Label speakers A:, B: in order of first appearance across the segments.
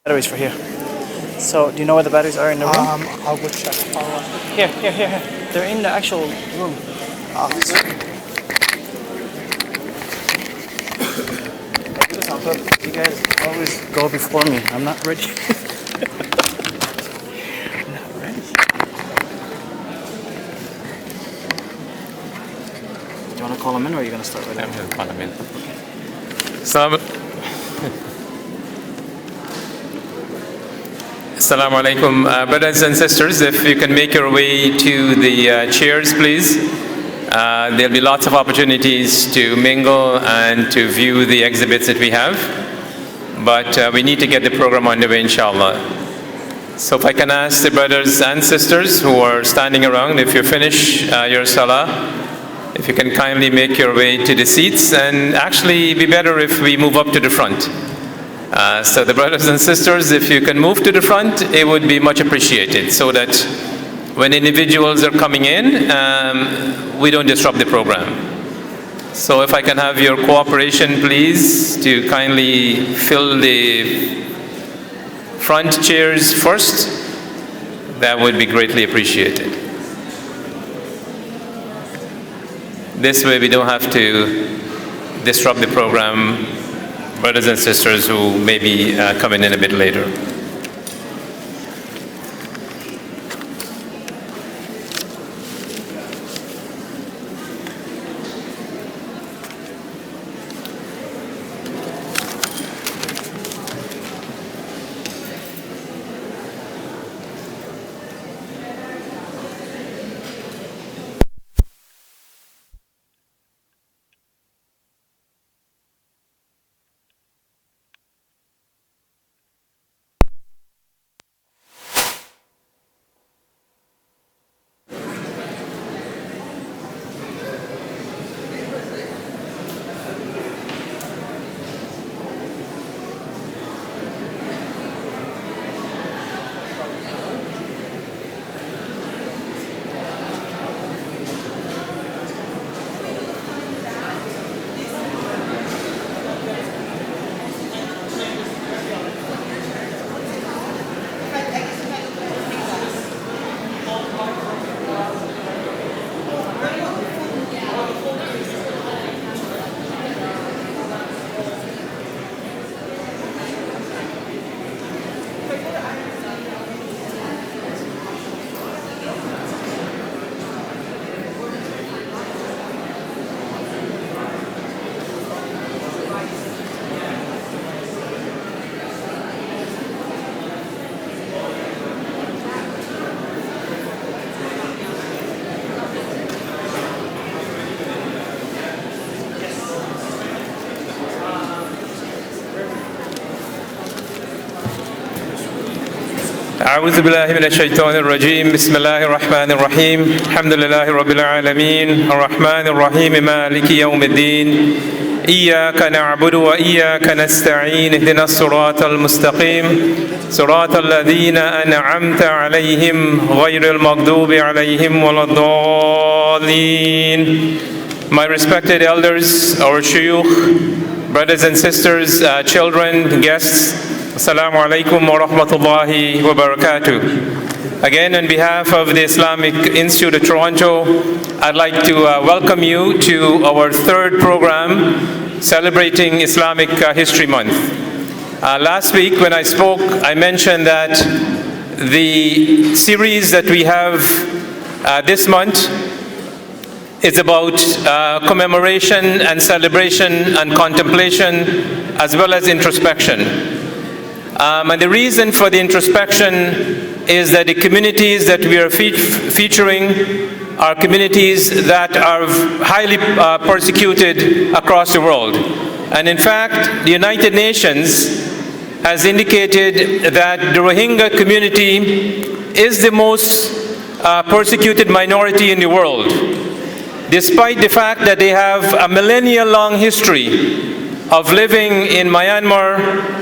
A: Batteries for here. So, do you know where the batteries are in the room?
B: I'll go check.
A: Here. They're in the actual room. You guys always go before me. I'm not ready. I'm not ready. Do you want to call them in, or are you going to start with them?
C: I'm going to call them in. Assalamu alaikum. Brothers and sisters, if you can make your way to the chairs, please. There'll be lots of opportunities to mingle and to view the exhibits that we have. But we need to get the program underway, inshallah. So if I can ask the brothers and sisters who are standing around, if you finish your salah, if you can kindly make your way to the seats, and actually it'd be better if we move up to the front. So the brothers and sisters, if you can move to the front, it would be much appreciated, so that when individuals are coming in, we don't disrupt the program. So if I can have your cooperation, please, to kindly fill the front chairs first, that would be greatly appreciated. This way we don't have to disrupt the program, brothers and sisters who may be coming in a bit later. أعوذ بالله من الشيطان الرجيم بسم الله الرحمن الرحيم الحمد لله رب العالمين الرحمن الرحيم مالك يوم الدين إياك نعبد وإياك نستعين اهدنا الصراط المستقيم صراط الذين أنعمت عليهم غير المغضوب عليهم ولا الضالين. My respected elders, our shuyukh, brothers and sisters, children, guests, Assalamu alaikum wa rahmatullahi wa barakatuh. Again, on behalf of the Islamic Institute of Toronto, I'd like to welcome you to our third program celebrating Islamic History Month. Last week when I spoke, I mentioned that the series that we have this month is about commemoration and celebration and contemplation, as well as introspection. And the reason for the introspection is that the communities that we are featuring are communities that are highly persecuted across the world. And in fact, the United Nations has indicated that the Rohingya community is the most persecuted minority in the world, despite the fact that they have a millennia-long history of living in Myanmar.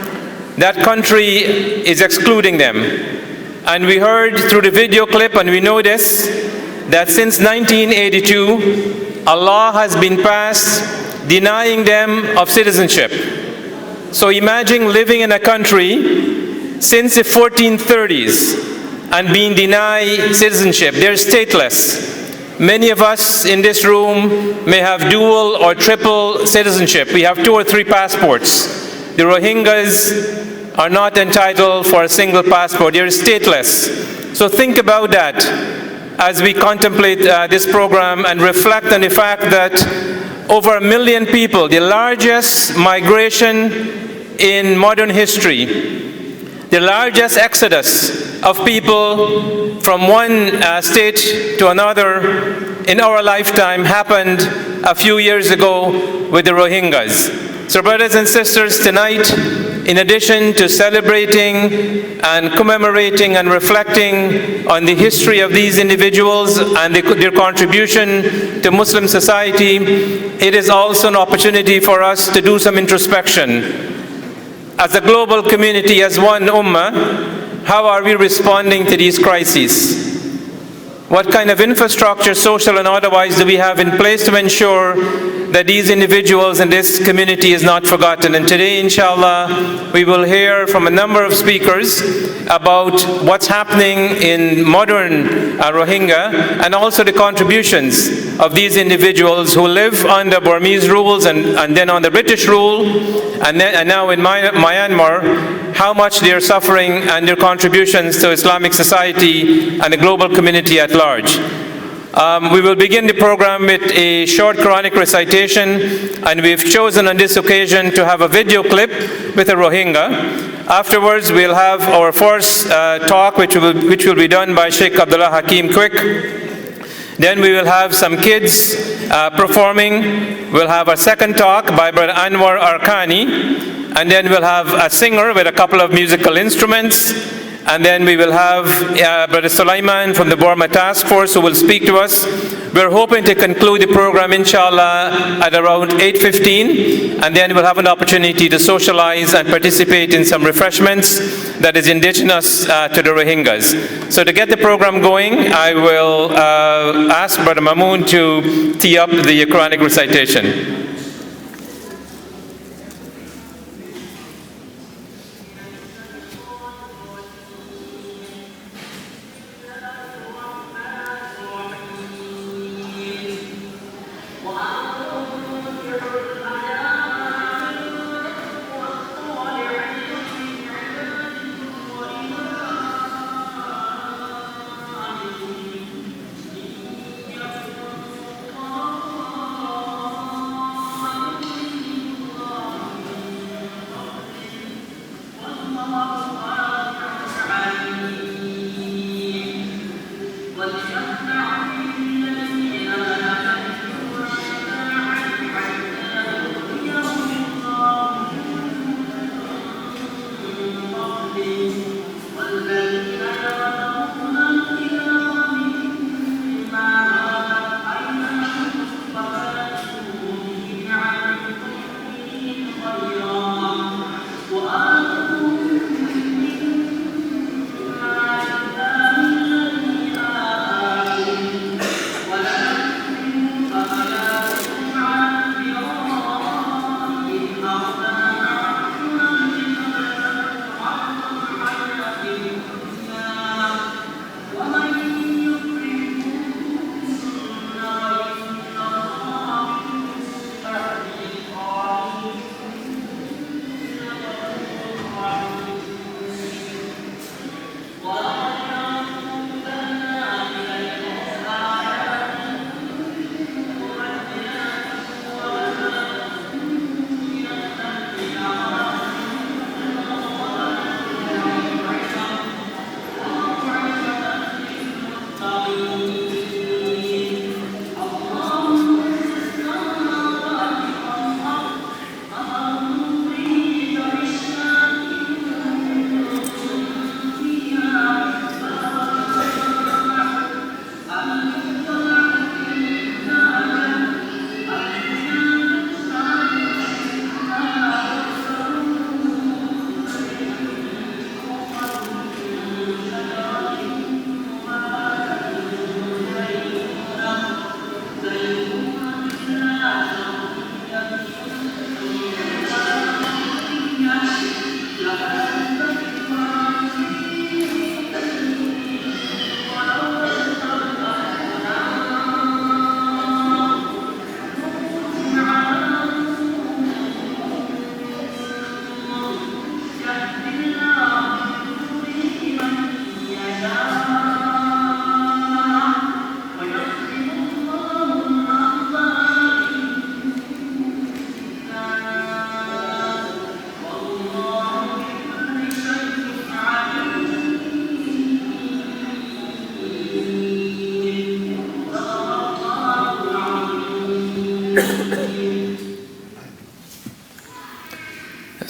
C: That country is excluding them. And we heard through the video clip, and we know this, that since 1982, a law has been passed denying them of citizenship. So imagine living in a country since the 1430s and being denied citizenship. They're stateless. Many of us in this room may have dual or triple citizenship. We have 2 or 3 passports. The Rohingyas are not entitled for a single passport. They're stateless. So think about that as we contemplate this program and reflect on the fact that over 1 million people, the largest migration in modern history, the largest exodus of people from one state to another in our lifetime happened a few years ago with the Rohingyas. So brothers and sisters, tonight, in addition to celebrating and commemorating and reflecting on the history of these individuals and their contribution to Muslim society, it is also an opportunity for us to do some introspection. As a global community, as one ummah, how are we responding to these crises? What kind of infrastructure, social and otherwise, do we have in place to ensure that these individuals in this community is not forgotten? And today, inshallah, we will hear from a number of speakers about what's happening in modern Rohingya and also the contributions of these individuals who live under Burmese rules and then under British rule and now in Myanmar, how much they are suffering and their contributions to Islamic society and the global community at large. We will begin the program with a short Quranic recitation, and we've chosen on this occasion to have a video clip with a Rohingya. Afterwards, we'll have our first talk, which will be done by Sheikh Abdullah Hakim Quick. Then we will have some kids performing. We'll have a second talk by Brother Anwar Arkani. And then we'll have a singer with a couple of musical instruments. And then we will have Brother Sulaiman from the Burma Task Force who will speak to us. We're hoping to conclude the program, inshallah, at around 8:15. And then we'll have an opportunity to socialize and participate in some refreshments that is indigenous to the Rohingyas. So to get the program going, I will ask Brother Mamoon to tee up the Quranic recitation.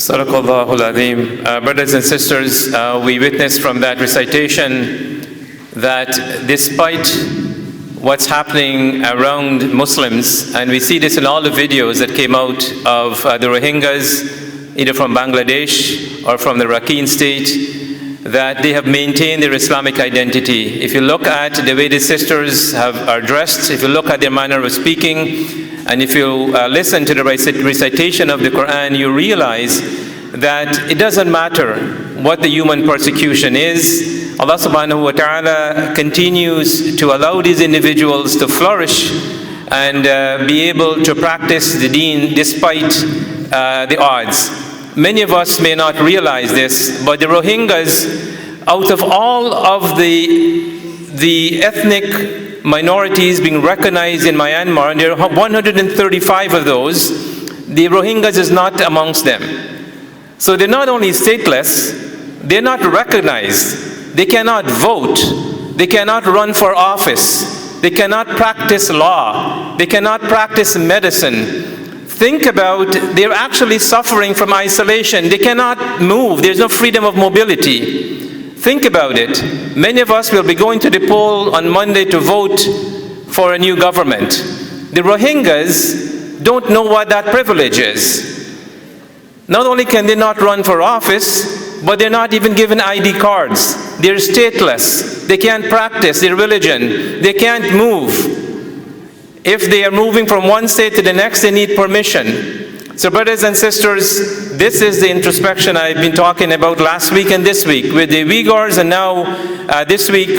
C: Sadaqallahu al-Azim. Brothers and sisters, we witnessed from that recitation that despite what's happening around Muslims, and we see this in all the videos that came out of the Rohingyas, either from Bangladesh or from the Rakhine state, that they have maintained their Islamic identity. If you look at the way the sisters are dressed, if you look at their manner of speaking, and if you listen to the recitation of the Quran, you realize that it doesn't matter what the human persecution is. Allah subhanahu wa ta'ala continues to allow these individuals to flourish and be able to practice the deen despite the odds. Many of us may not realize this, but the Rohingyas, out of all of the ethnic minorities being recognized in Myanmar, and there are 135 of those, the Rohingyas is not amongst them. So they're not only stateless, they're not recognized. They cannot vote. They cannot run for office. They cannot practice law. They cannot practice medicine. Think about, they're actually suffering from isolation. They cannot move. There's no freedom of mobility. Think about it. Many of us will be going to the poll on Monday to vote for a new government. The Rohingyas don't know what that privilege is. Not only can they not run for office, but they're not even given ID cards. They're stateless. They can't practice their religion. They can't move. If they are moving from one state to the next, they need permission. So brothers and sisters, this is the introspection I've been talking about last week and this week with the Uyghurs, and now this week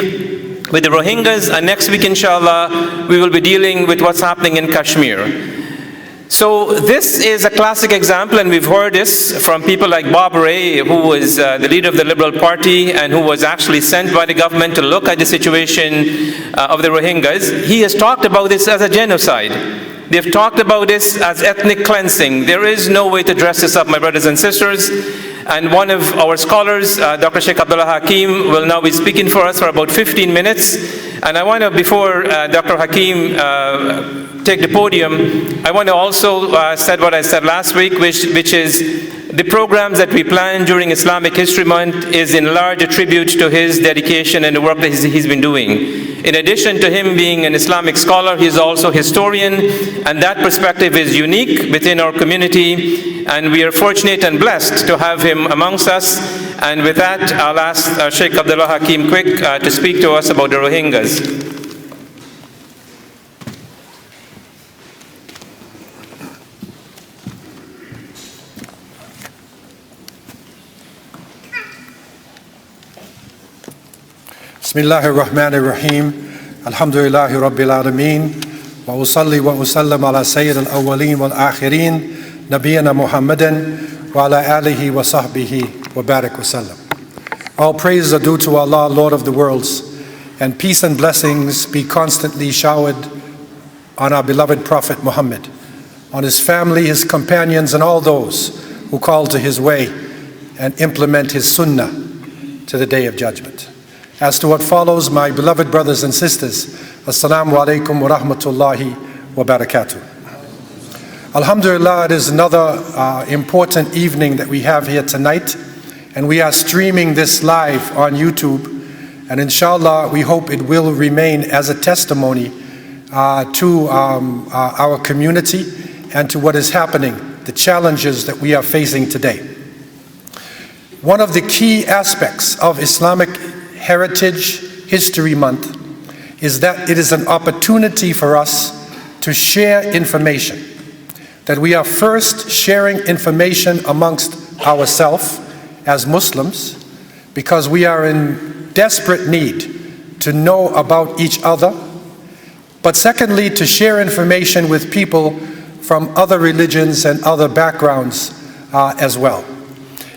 C: with the Rohingyas, and next week inshallah we will be dealing with what's happening in Kashmir. So this is a classic example, and we've heard this from people like Bob Rae, who was the leader of the Liberal Party and who was actually sent by the government to look at the situation of the Rohingyas. He has talked about this as a genocide. They've talked about this as ethnic cleansing. There is no way to dress this up, my brothers and sisters. And one of our scholars, Dr. Sheikh Abdullah Hakim, will now be speaking for us for about 15 minutes. And I want to, before Dr. Hakim take the podium, I want to also say what I said last week, which is the programs that we plan during Islamic History Month is in large a tribute to his dedication and the work that he's been doing. In addition to him being an Islamic scholar, he's also a historian, and that perspective is unique within our community, and we are fortunate and blessed to have him amongst us. And with that, I'll ask Sheikh Abdullah Hakim Quick to speak to us about the Rohingyas.
B: Bismillahir Rahmanir Rahim. Alhamdulillahi Rabbil Alameen. Wa usalli wa usallam ala Sayyid al-Awwaleen wal Akhirin. Nabiyyina Muhammadan wa ala alihi wa sahbihi wa barik wa sallam. All praises are due to Allah, Lord of the worlds, and peace and blessings be constantly showered on our beloved Prophet Muhammad, on his family, his companions, and all those who call to his way and implement his sunnah to the day of judgment. As to what follows, my beloved brothers and sisters, Assalamu alaikum wa rahmatullahi wa barakatuh. Alhamdulillah, it is another important evening that we have here tonight, and we are streaming this live on YouTube, and inshallah we hope it will remain as a testimony to our community and to what is happening, the challenges that we are facing today. One of the key aspects of Islamic Heritage History Month is that it is an opportunity for us to share information, that we are first sharing information amongst ourselves as Muslims, because we are in desperate need to know about each other, but secondly, to share information with people from other religions and other backgrounds as well.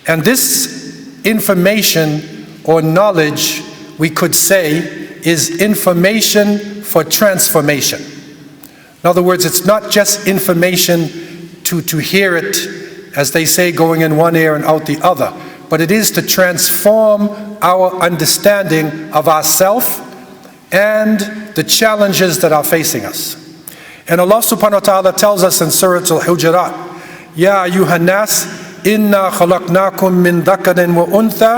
B: And this information or knowledge, we could say, is information for transformation. In other words, it's not just information to hear it, as they say, going in one ear and out the other, but it is to transform our understanding of ourselves and the challenges that are facing us. And Allah subhanahu wa ta'ala tells us in Surah Al-Hujurat, Ya ayyuhan nas, إِنَّا خَلَقْنَاكُم مِّن ذَكَرٍ وَأُنثَى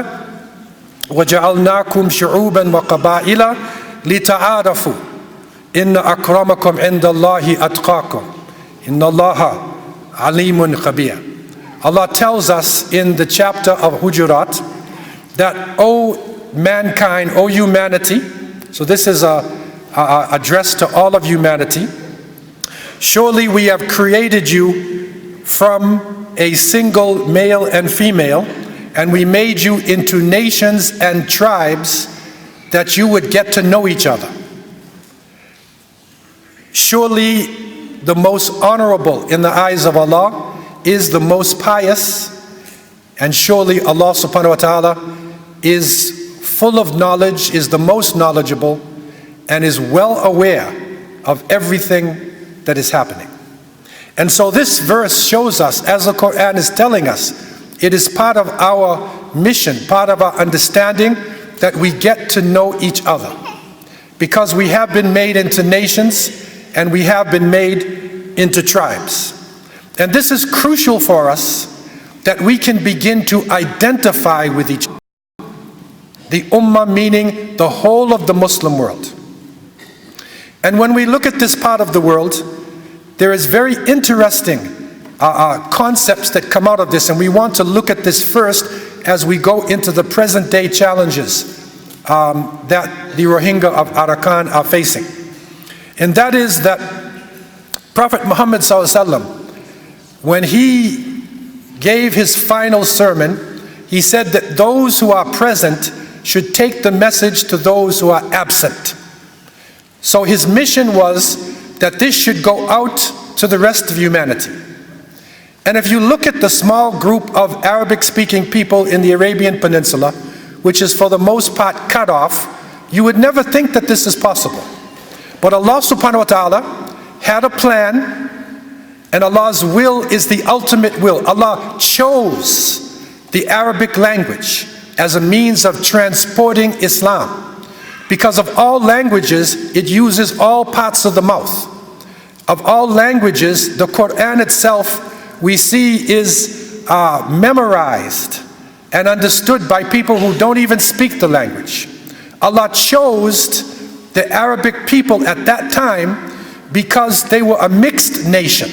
B: وَجَعَلْنَاكُمْ شُعُوبًا وَقَبَائِلَ لِتَعَارَفُوا إِنَّ أَكْرَمَكُمْ عِندَ اللَّهِ أَتْقَاكُمْ إِنَّ اللَّهَ عَلِيمٌ خَبِيرٌ. Allah tells us in the chapter of Hujurat that, O mankind, O humanity, so this is addressed to all of humanity, surely we have created you from a single male and female, and we made you into nations and tribes that you would get to know each other. Surely the most honorable in the eyes of Allah is the most pious, and surely Allah subhanahu wa ta'ala is full of knowledge, is the most knowledgeable, and is well aware of everything that is happening. And so this verse shows us, as the Quran is telling us, it is part of our mission, part of our understanding, that we get to know each other. Because we have been made into nations, and we have been made into tribes. And this is crucial for us, that we can begin to identify with each other. The Ummah meaning the whole of the Muslim world. And when we look at this part of the world, there is very interesting concepts that come out of this, and we want to look at this first as we go into the present day challenges that the Rohingya of Arakan are facing. And that is that Prophet Muhammad ﷺ, when he gave his final sermon, he said that those who are present should take the message to those who are absent. So his mission was that this should go out to the rest of humanity. And if you look at the small group of Arabic-speaking people in the Arabian Peninsula, which is for the most part cut off, you would never think that this is possible. But Allah subhanahu wa ta'ala had a plan, and Allah's will is the ultimate will. Allah chose the Arabic language as a means of transporting Islam. Because of all languages, it uses all parts of the mouth. Of all languages, the Quran itself, we see, is memorized and understood by people who don't even speak the language. Allah chose the Arabic people at that time because they were a mixed nation.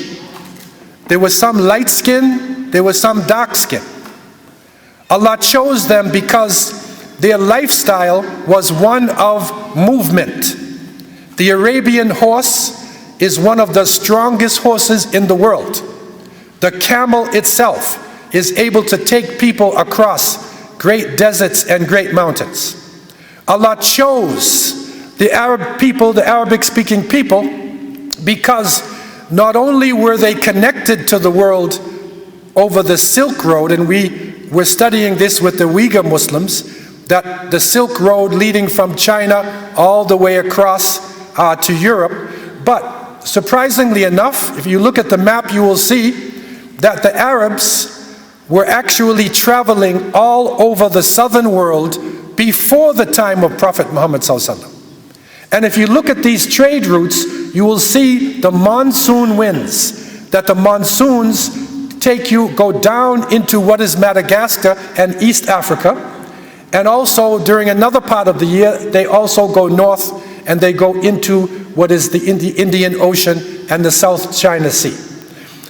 B: There was some light skin, there was some dark skin. Allah chose them because their lifestyle was one of movement. The Arabian horse is one of the strongest horses in the world. The camel itself is able to take people across great deserts and great mountains. Allah chose the Arab people, the Arabic-speaking people, because not only were they connected to the world over the Silk Road, and we were studying this with the Uyghur Muslims, that the Silk Road leading from China all the way across to Europe, but surprisingly enough, if you look at the map, you will see that the Arabs were actually traveling all over the southern world before the time of Prophet Muhammad ﷺ. And if you look at these trade routes, you will see the monsoon winds, that the monsoons go down into what is Madagascar and East Africa, and also during another part of the year, they also go north and they go into what is the Indian Ocean and the South China Sea.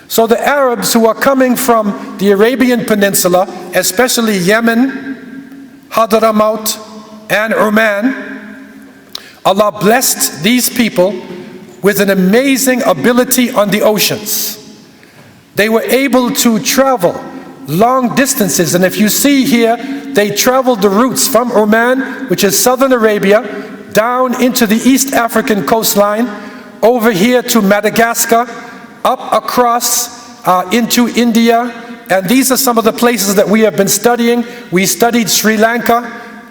B: So the Arabs who are coming from the Arabian Peninsula, especially Yemen, Hadramaut, and Oman, Allah blessed these people with an amazing ability on the oceans. They were able to travel long distances, and if you see here, they traveled the routes from Oman, which is southern Arabia, down into the East African coastline, over here to Madagascar, up across into India, and these are some of the places that we have been studying. We studied Sri Lanka,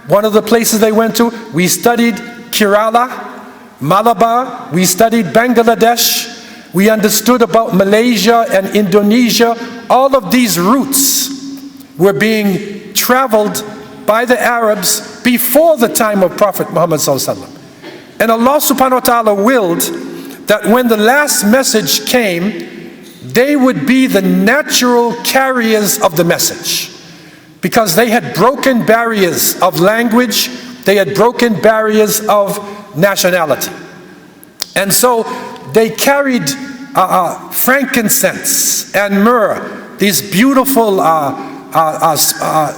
B: one of the places they went to. We studied Kerala, Malabar, we studied Bangladesh, we understood about Malaysia and Indonesia. All of these routes were being traveled by the Arabs before the time of Prophet Muhammad ﷺ. And Allah subhanahu wa ta'ala willed that when the last message came, they would be the natural carriers of the message, because they had broken barriers of language, they had broken barriers of nationality. And so they carried frankincense and myrrh, these beautiful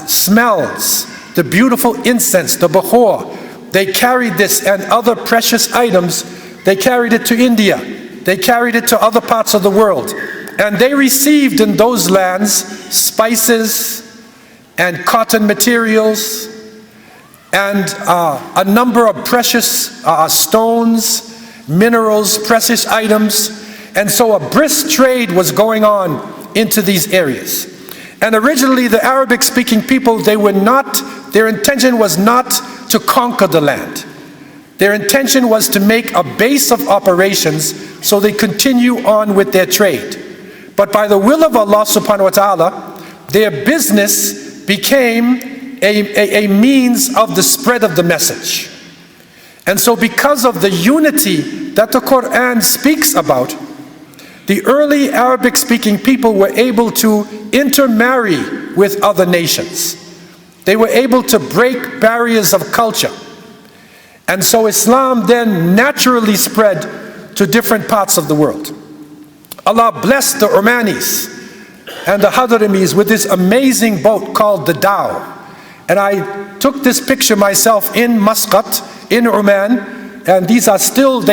B: smells, the beautiful incense, the bahor. They carried this and other precious items. They carried it to India. They carried it to other parts of the world. And they received in those lands spices and cotton materials and a number of precious stones, minerals, precious items. And so a brisk trade was going on into these areas. And originally the Arabic-speaking people, their intention was not to conquer the land. Their intention was to make a base of operations so they continue on with their trade. But by the will of Allah subhanahu wa ta'ala, their business became a means of the spread of the message. And so because of the unity that the Quran speaks about, the early Arabic-speaking people were able to intermarry with other nations. They were able to break barriers of culture. And so Islam then naturally spread to different parts of the world. Allah blessed the Omanis and the Hadramis with this amazing boat called the Dhow. And I took this picture myself in Muscat, in Oman, and they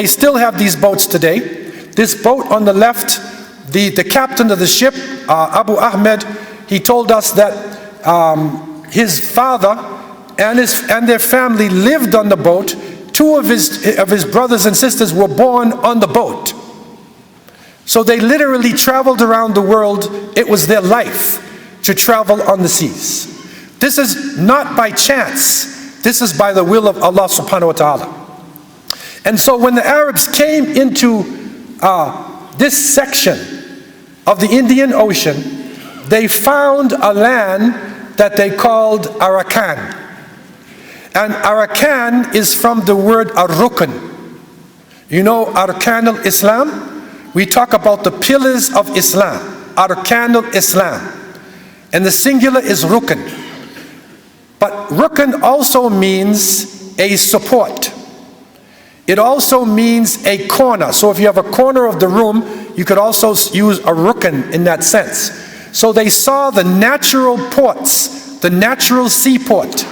B: still have these boats today. This boat on the left, the captain of the ship, Abu Ahmed, he told us that his father and their family lived on the boat. Two of his brothers and sisters were born on the boat. So they literally traveled around the world. It was their life to travel on the seas. This is not by chance. This is by the will of Allah subhanahu wa ta'ala. And so when the Arabs came into this section of the Indian Ocean, they found a land that they called Arakan. And Arakan is from the word Ar-Rukn. You know Arkan al-Islam? We talk about the pillars of Islam, Arkan al-Islam. And the singular is Rukn. But Rukn also means a support. It also means a corner. So if you have a corner of the room, you could also use a rukn in that sense. So they saw the natural ports, the natural seaport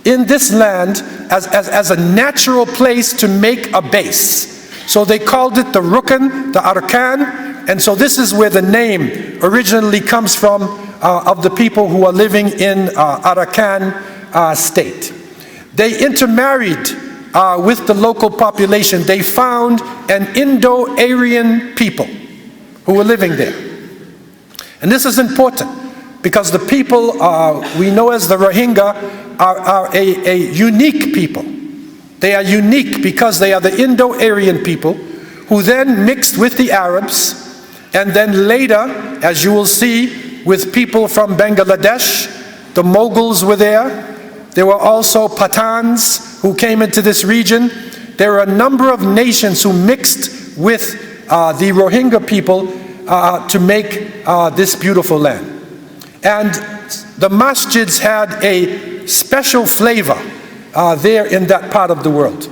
B: in this land as a natural place to make a base. So they called it the rukn, the arkan, and so this is where the name originally comes from of the people who are living in Arakan state. They intermarried with the local population. They found an Indo-Aryan people who were living there. And this is important because the people we know as the Rohingya are a unique people. They are unique because they are the Indo-Aryan people who then mixed with the Arabs, and then later, as you will see, with people from Bangladesh. The Mughals were there. There were also Pathans who came into this region. There were a number of nations who mixed with the Rohingya people to make this beautiful land. And the masjids had a special flavor there in that part of the world.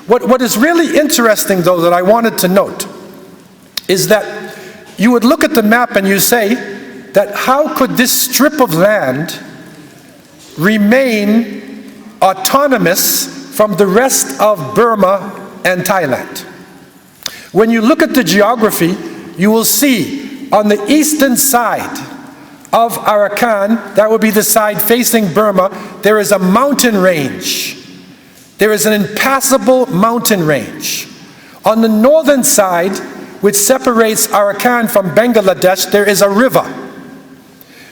B: What is really interesting, though, that I wanted to note is that you would look at the map and you say that how could this strip of land remain autonomous from the rest of Burma and Thailand? When you look at the geography, you will see on the eastern side of Arakan, that would be the side facing Burma, there is a mountain range. There is an impassable mountain range. On the northern side, which separates Arakan from Bangladesh, there is a river.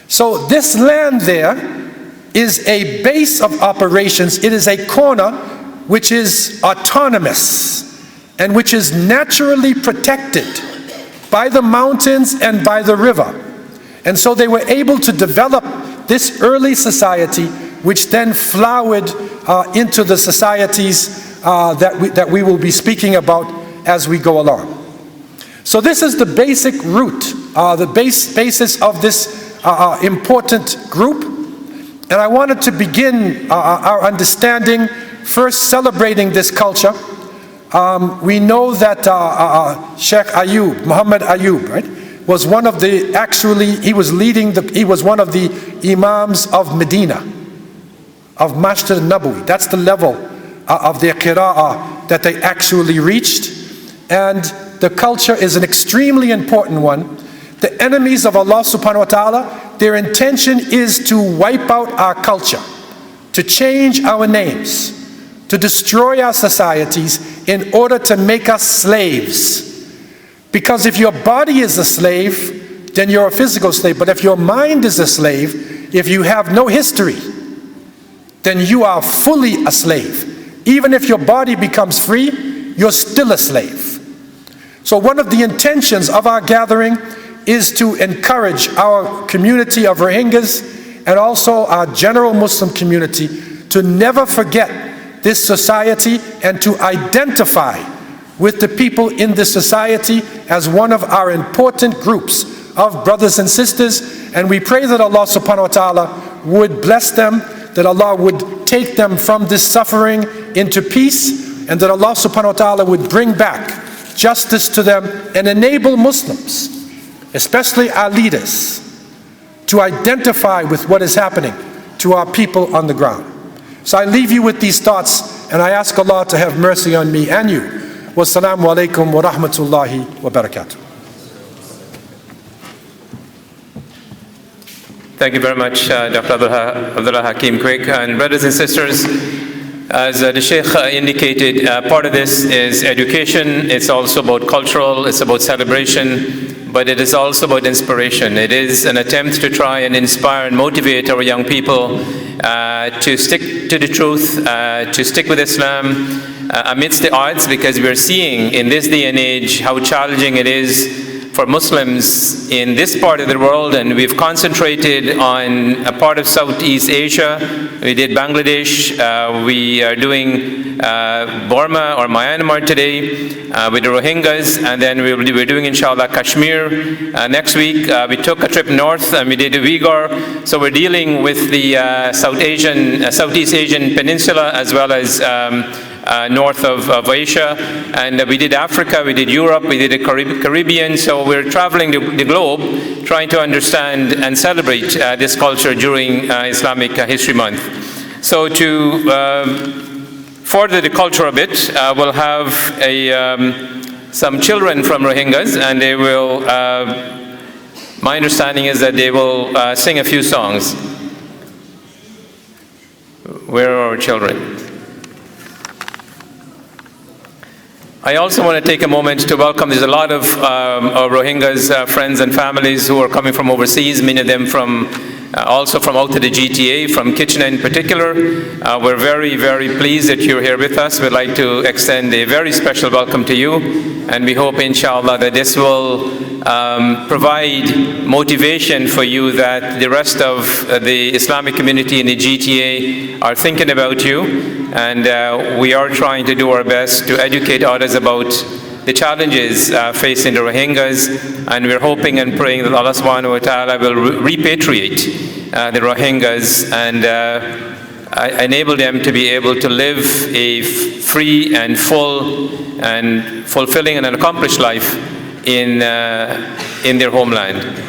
B: So this land there is a base of operations. It is a corner which is autonomous and which is naturally protected by the mountains and by the river. And so they were able to develop this early society, which then flowered into the societies that we will be speaking about as we go along. So this is the basic root the basis of this important group. And I wanted to begin our understanding first celebrating this culture. We know that Sheikh Ayub, Muhammad Ayub, right, was one of the, he was one of the imams of Medina, of Masjid al-Nabawi. That's the level of their qira'ah that they actually reached. And the culture is an extremely important one. The enemies of Allah subhanahu wa ta'ala, their intention is to wipe out our culture, to change our names, to destroy our societies in order to make us slaves. Because if your body is a slave, then you're a physical slave. But if your mind is a slave, if you have no history, then you are fully a slave. Even if your body becomes free, you're still a slave. So one of the intentions of our gathering is to encourage our community of Rohingyas and also our general Muslim community to never forget this society and to identify with the people in this society as one of our important groups of brothers and sisters. And we pray that Allah subhanahu wa ta'ala would bless them, that Allah would take them from this suffering into peace, and that Allah subhanahu wa ta'ala would bring back justice to them and enable Muslims, especially our leaders, to identify with what is happening to our people on the ground. So I leave you with these thoughts, and I ask Allah to have mercy on me and you. Wassalamu alaikum wa rahmatullahi wa barakatuh.
C: Thank you very much, Dr. Abdullah Hakim Quick. And brothers and sisters, as the Sheikh indicated, part of this is education. It's also about cultural, it's about celebration, but it is also about inspiration. It is an attempt to try and inspire and motivate our young people to stick to the truth, to stick with Islam amidst the odds, because we're seeing in this day and age how challenging it is for Muslims in this part of the world, and we've concentrated on a part of Southeast Asia. We did Bangladesh, we are doing Burma or Myanmar today with the Rohingyas, and then we're doing inshallah Kashmir. Next week we took a trip north and we did Uyghur. So we're dealing with the Southeast Asian peninsula as well as north of Asia, and we did Africa, we did Europe, we did the Caribbean. So we're traveling the globe trying to understand and celebrate this culture during Islamic History Month. So to further the culture a bit, we'll have some children from Rohingyas, and they will, my understanding is that they will sing a few songs. Where are our children? I also want to take a moment to welcome, there's a lot of Rohingyas friends and families who are coming from overseas, many of them from also from out of the GTA, from Kitchener in particular. We're very, very pleased that you're here with us. We'd like to extend a very special welcome to you, and we hope inshallah that this will provide motivation for you, that the rest of the Islamic community in the GTA are thinking about you, and we are trying to do our best to educate others about the challenges facing the Rohingyas, and we're hoping and praying that Allah subhanahu wa ta'ala will repatriate the Rohingyas and enable them to be able to live a free and full and fulfilling and an accomplished life in their homeland.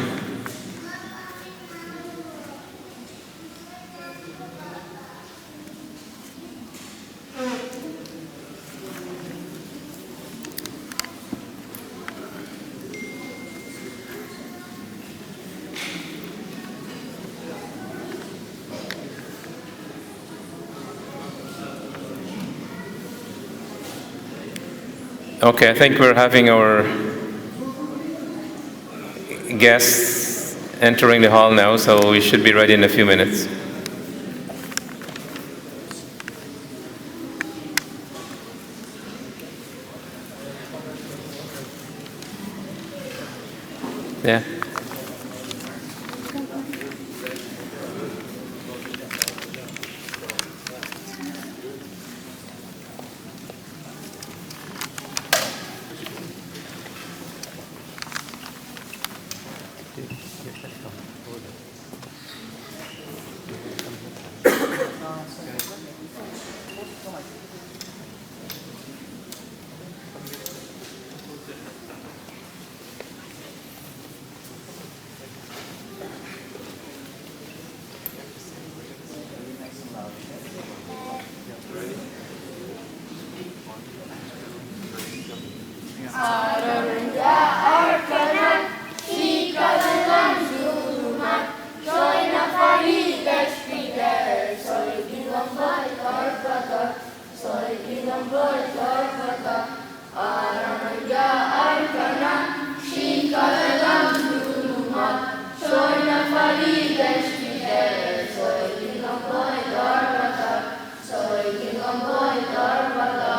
C: Okay, I think we're having our guests entering the hall now, so we should be ready in a few minutes. Yeah.
D: Rohingya of Arakan, she comes zulmat, join a party that's there. Sorry, Gilamboi, Torpata, sorry, Gilamboi, Torpata. Rohingya of Arakan, she comes zulmat, join a party that's there. Sorry, Gilamboi, Torpata, sorry, Gilamboi, Torpata.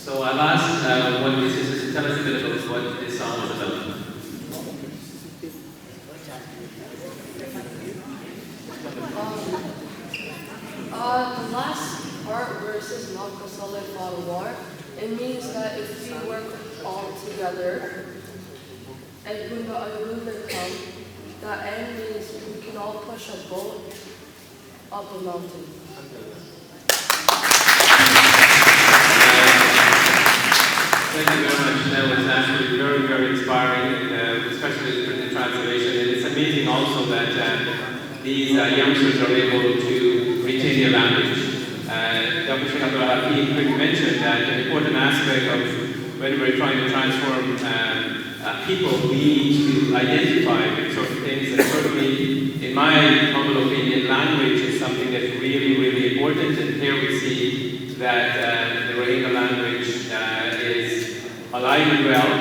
E: So I've asked one of the sisters to tell us a bit about what this song was about.
F: The last part where it says Nakasale for war, it means that if we work all together and when the come, that end means we can all push a boat up a mountain.
E: Thank you very much. That was actually very, very inspiring, and especially the translation. And it's amazing also that these youngsters are able to retain their language. Dr. Sheikh Abdul Hakim quickly mentioned that an important aspect of when we're trying to transform people, we need to identify with sort of things. And certainly, in my humble opinion, language is something that's really, really important. And here we see that the Rohingya language is alive and well,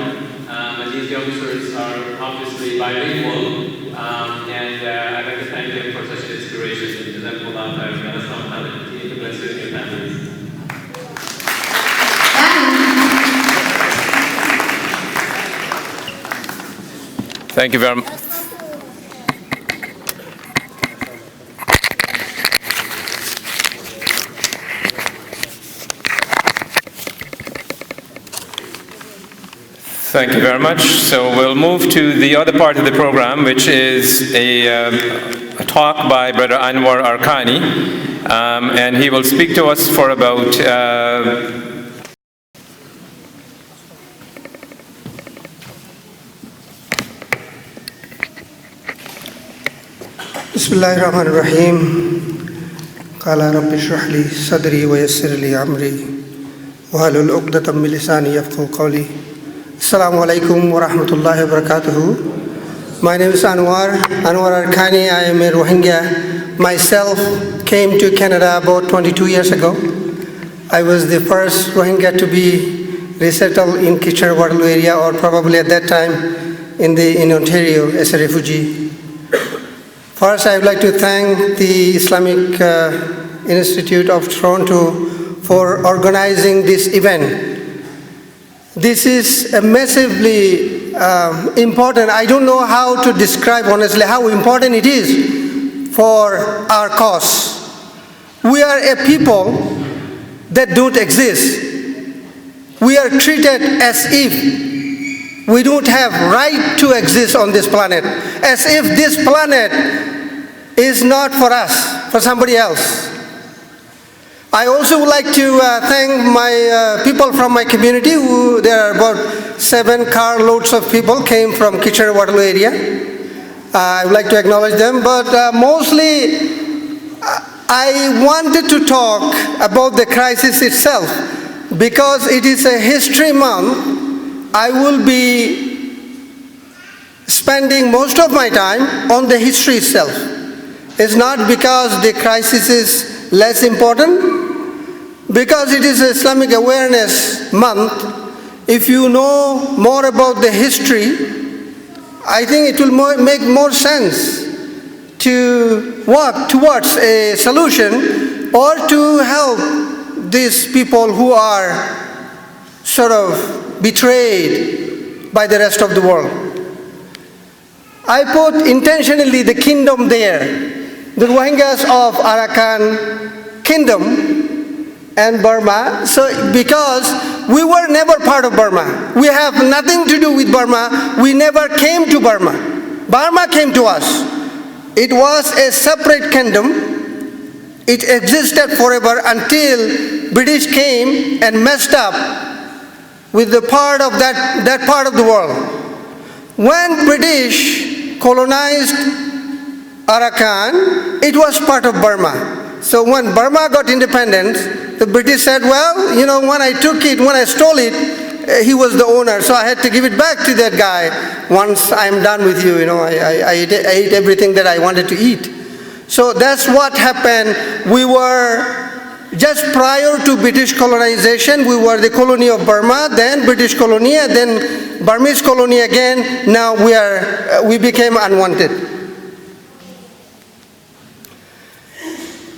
E: and these youngsters are obviously bilingual, and I'd like to thank them for such an inspiration. Jazakumullah khairan. May Allah continue to bless you and your families.
C: Thank you very much. Thank you very much. So we'll move to the other part of the program, which is a talk by Brother Anwar Arkani, and he will speak to us for about
G: Bismillahirrahmanirrahim. Qala rabbi shrah li sadri wa yassir li amri wahlul 'uqdatam min lisani yafqahu qawli. Assalamu alaikum wa rahmatullahi wa barakatuh. My name is Anwar Arkani. I am a Rohingya. Myself came to Canada about 22 years ago. I was the first Rohingya to be resettled in Kitchener-Waterloo area, or probably at that time in Ontario as a refugee. First, I would like to thank the Islamic Institute of Toronto for organizing this event. This is a massively important. I don't know how to describe honestly how important it is for our cause. We are a people that don't exist. We are treated as if we don't have right to exist on this planet, as if this planet is not for us, for somebody else. I also would like to thank my people from my community. There are about 7 carloads of people came from Kitchener-Waterloo area. I would like to acknowledge them, but mostly I wanted to talk about the crisis itself because it is a history month. I will be spending most of my time on the history itself. It's not because the crisis is less important, because it is Islamic Awareness Month. If you know more about the history, I think it will make more sense to work towards a solution or to help these people who are sort of betrayed by the rest of the world. I put intentionally the kingdom there, the Rohingyas of Arakan kingdom and Burma, so because we were never part of Burma. We have nothing to do with Burma. We never came to Burma. Burma came to us. It was a separate kingdom. It existed forever until British came and messed up with the part of that part of the world. When British colonized Arakan, it was part of Burma. So when Burma got independence, the British said, well, you know, when I took it, when I stole it, he was the owner, so I had to give it back to that guy once I'm done with you. You know, I ate everything that I wanted to eat. So that's what happened. We were just prior to British colonization, we were the colony of Burma, then British colony, and then Burmese colony again. Now we became unwanted.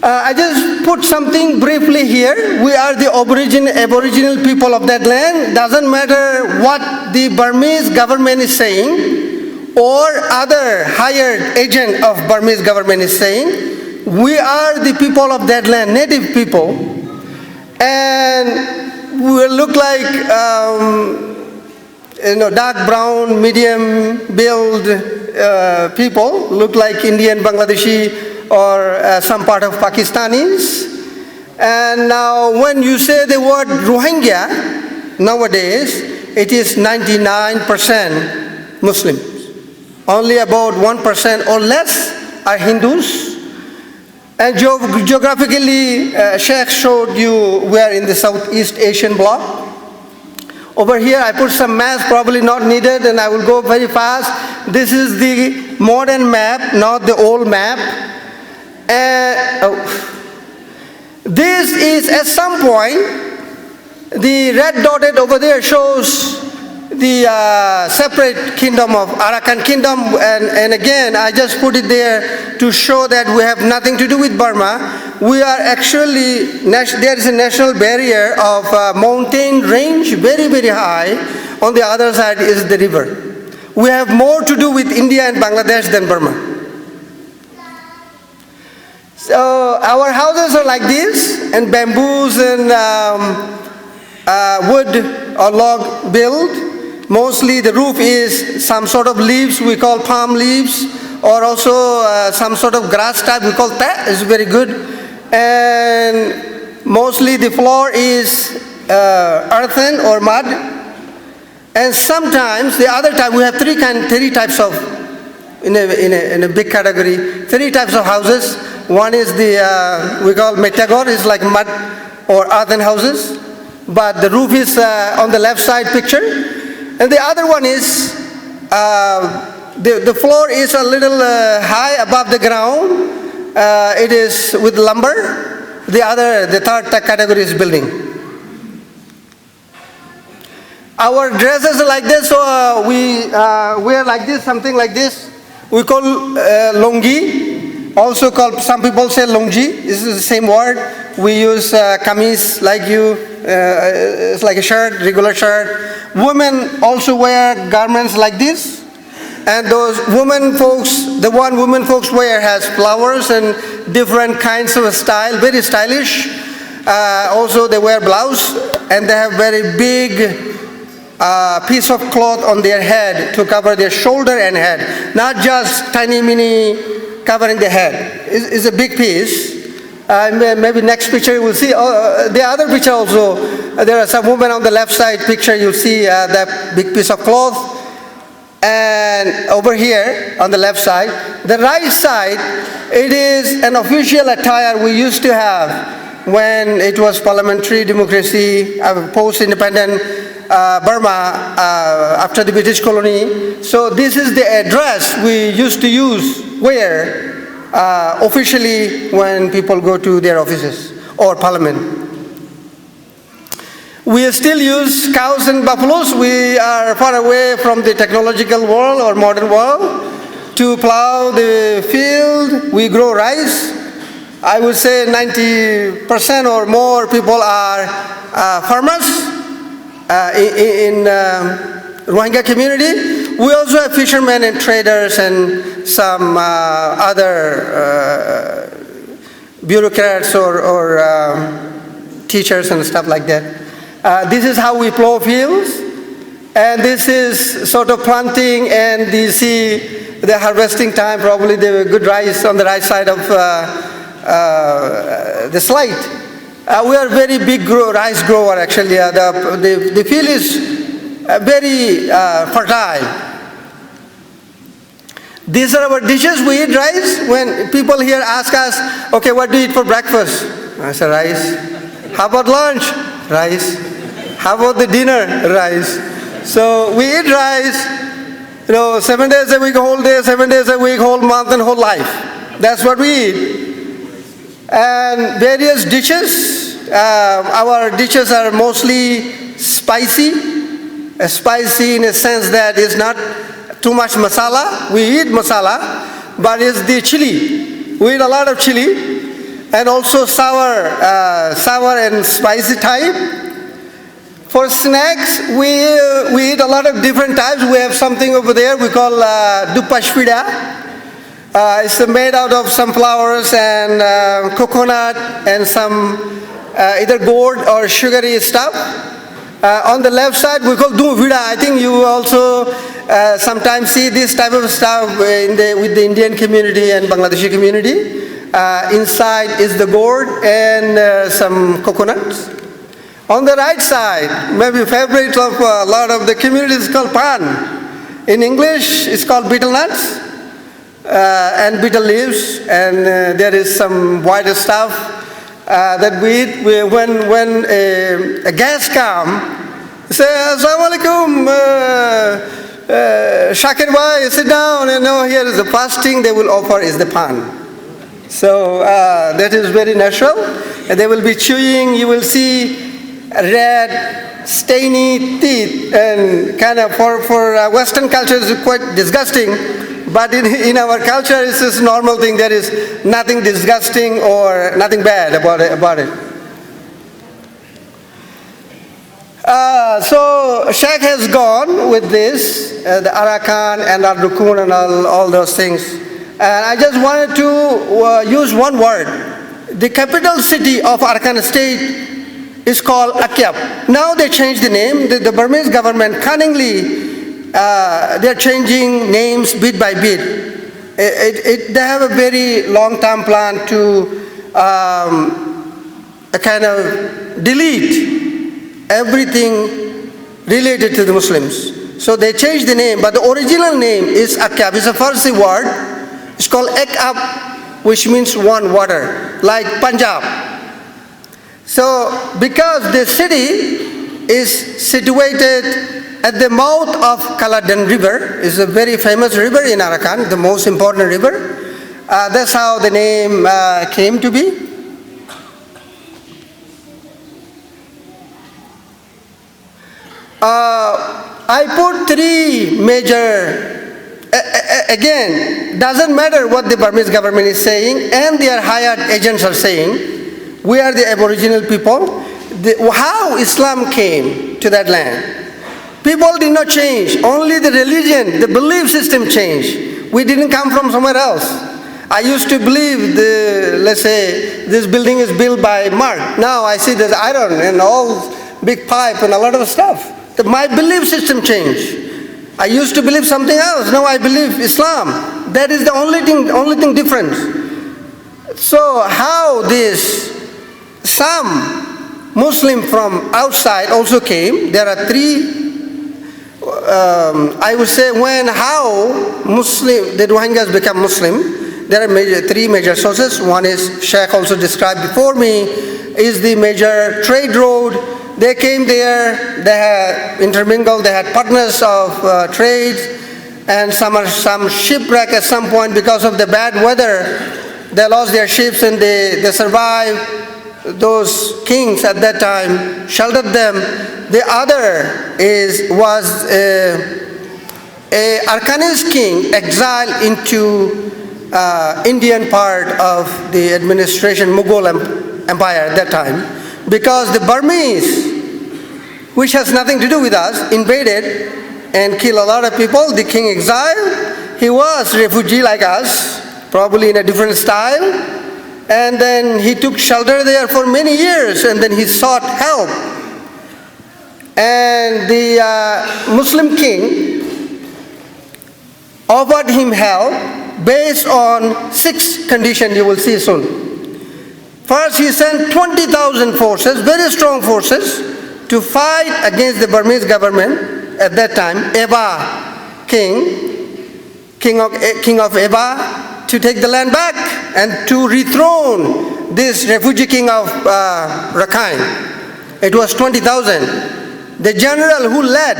G: I just put something briefly here. We are the aboriginal people of that land. Doesn't matter what the Burmese government is saying or other hired agent of Burmese government is saying. We are the people of that land, native people, and we look like dark brown, medium build people, look like Indian, Bangladeshi, or some part of Pakistanis. And now when you say the word Rohingya, nowadays, it is 99% Muslims. Only about 1% or less are Hindus. And geographically, Sheikh showed you we are in the Southeast Asian bloc. Over here, I put some maps, probably not needed, and I will go very fast. This is the modern map, not the old map. This is at some point, the red dotted over there shows the separate kingdom of Arakan kingdom, and again I just put it there to show that we have nothing to do with Burma. We are actually, there is a national barrier of mountain range, very, very high. On the other side is the river. We have more to do with India and Bangladesh than Burma. So our houses are like this, and bamboos and wood or log build. Mostly the roof is some sort of leaves we call palm leaves or also some sort of grass type, we call that, is very good. And mostly the floor is earthen or mud. And sometimes the other type, we have three types of, in a big category, three types of houses. One is the, we call metagor, is like mud or earthen houses, but the roof is on the left side picture. And the other one is, the floor is a little high above the ground. It is with lumber. The third category is building. Our dresses are like this, so we wear like this, something like this. We call longi, also called, some people say longji. This is the same word. We use kameez like you, it's like a shirt, regular shirt. Women also wear garments like this. And those women folks, the one women folks wear has flowers and different kinds of style, very stylish. Also they wear blouse, and they have very big piece of cloth on their head to cover their shoulder and head, not just tiny mini covering the head. It's a big piece. Maybe next picture you will see. The other picture also, there are some women on the left side picture, you'll see that big piece of cloth. And over here on the left side, the right side, it is an official attire we used to have when it was parliamentary democracy, post-independent Burma after the British colony. So this is the dress we used to wear officially when people go to their offices or parliament. We still use cows and buffaloes. We are far away from the technological world or modern world. To plow the field, we grow rice. I would say 90% or more people are farmers in Rohingya community. We also have fishermen and traders and some other bureaucrats or teachers and stuff like that. This is how we plow fields, and this is sort of planting, and you see the harvesting time, probably the good rice on the right side of the slide. We are very big rice grower actually. The field is very fertile. These are our dishes. We eat rice. When people here ask us, okay, what do you eat for breakfast? I say rice. How about lunch? Rice. How about the dinner? Rice. So we eat rice, 7 days a week, whole day, 7 days a week, whole month, and whole life. That's what we eat. And various dishes. Our dishes are mostly spicy. Spicy in a sense that it's not too much masala. We eat masala, but it's the chili. We eat a lot of chili, and also sour and spicy type. For snacks, we eat a lot of different types. We have something over there we call dupashpida. It's made out of some flowers and coconut and some either gourd or sugary stuff. On the left side, we call duvida. I think you also sometimes see this type of stuff with the Indian community and Bangladeshi community. Inside is the gourd and some coconuts. On the right side, maybe favorite of a lot of the communities is called pan. In English, it's called betel nuts and betel leaves, and there is some white stuff that we eat when a guest comes. Say, Assalamu alaikum, Shakir bhai, sit down, here is the first thing they will offer is the pan. So that is very natural, and they will be chewing. You will see red, stainy teeth, and kind of for Western culture is quite disgusting, but in our culture it's a normal thing. There is nothing disgusting or nothing bad about it. So Sheikh has gone with this, the Arakan and Ar-Rukun and all those things. And I just wanted to use one word. The capital city of Arakan state is called Akyab. Now they changed the name. The Burmese government cunningly, they're changing names bit by bit. they have a very long-term plan to kind of delete everything related to the Muslims. So they changed the name, but the original name is Akab. It's a Farsi word. It's called Ekab, which means one water, like Punjab. So because the city is situated at the mouth of Kaladan River, is a very famous river in Arakan, the most important river. That's how the name came to be. I put three major, again, doesn't matter what the Burmese government is saying and their hired agents are saying. We are the Aboriginal people. How Islam came to that land. People did not change, only the religion, the belief system changed. We didn't come from somewhere else. I used to believe, let's say, this building is built by Mark. Now I see there's iron and all big pipe and a lot of stuff. My belief system changed. I used to believe something else, now I believe Islam. That is the only thing different. So how some Muslim from outside also came. There are three, I would say how the Rohingyas become Muslim. There are three major sources. One is, Sheikh also described before me, is the major trade road. They came there, they had intermingled, they had partners of trade, and some shipwreck at some point because of the bad weather. They lost their ships and they survived. Those kings at that time sheltered them. The other was a Arakanese king exiled into Indian part of the administration, Mughal Empire at that time, because the Burmese, which has nothing to do with us, invaded and killed a lot of people. The king exiled. He was refugee like us, probably in a different style. And then he took shelter there for many years, and then he sought help. And the Muslim king offered him help based on 6 conditions you will see soon. First, he sent 20,000 forces, very strong forces, to fight against the Burmese government at that time, Eva king of Eva, to take the land back and to dethrone this refugee king of Rakhine. It was 20,000. The general who led,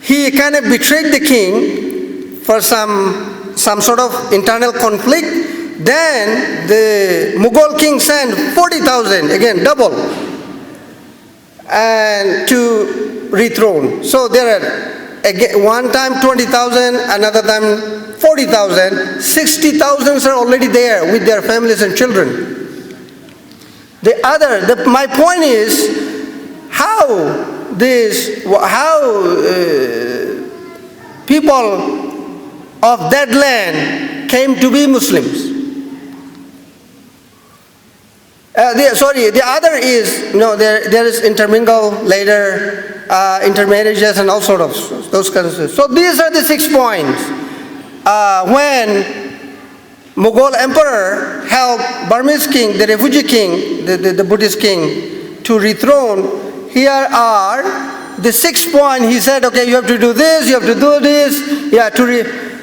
G: he kind of betrayed the king for some sort of internal conflict. Then the Mughal king sent 40,000, again double, and to dethrone. So there are, again, one time 20,000, another time 40,000, 60,000 are already there with their families and children. My point is how people of that land came to be Muslims. The other is, there is intermingle later, intermarriages and all sort of those kinds of things. So these are the 6 points. When Mughal emperor helped Burmese king, the refugee king, the Buddhist king, to dethrone, here are the 6 points. He said, okay, you have to do this, you have to do this,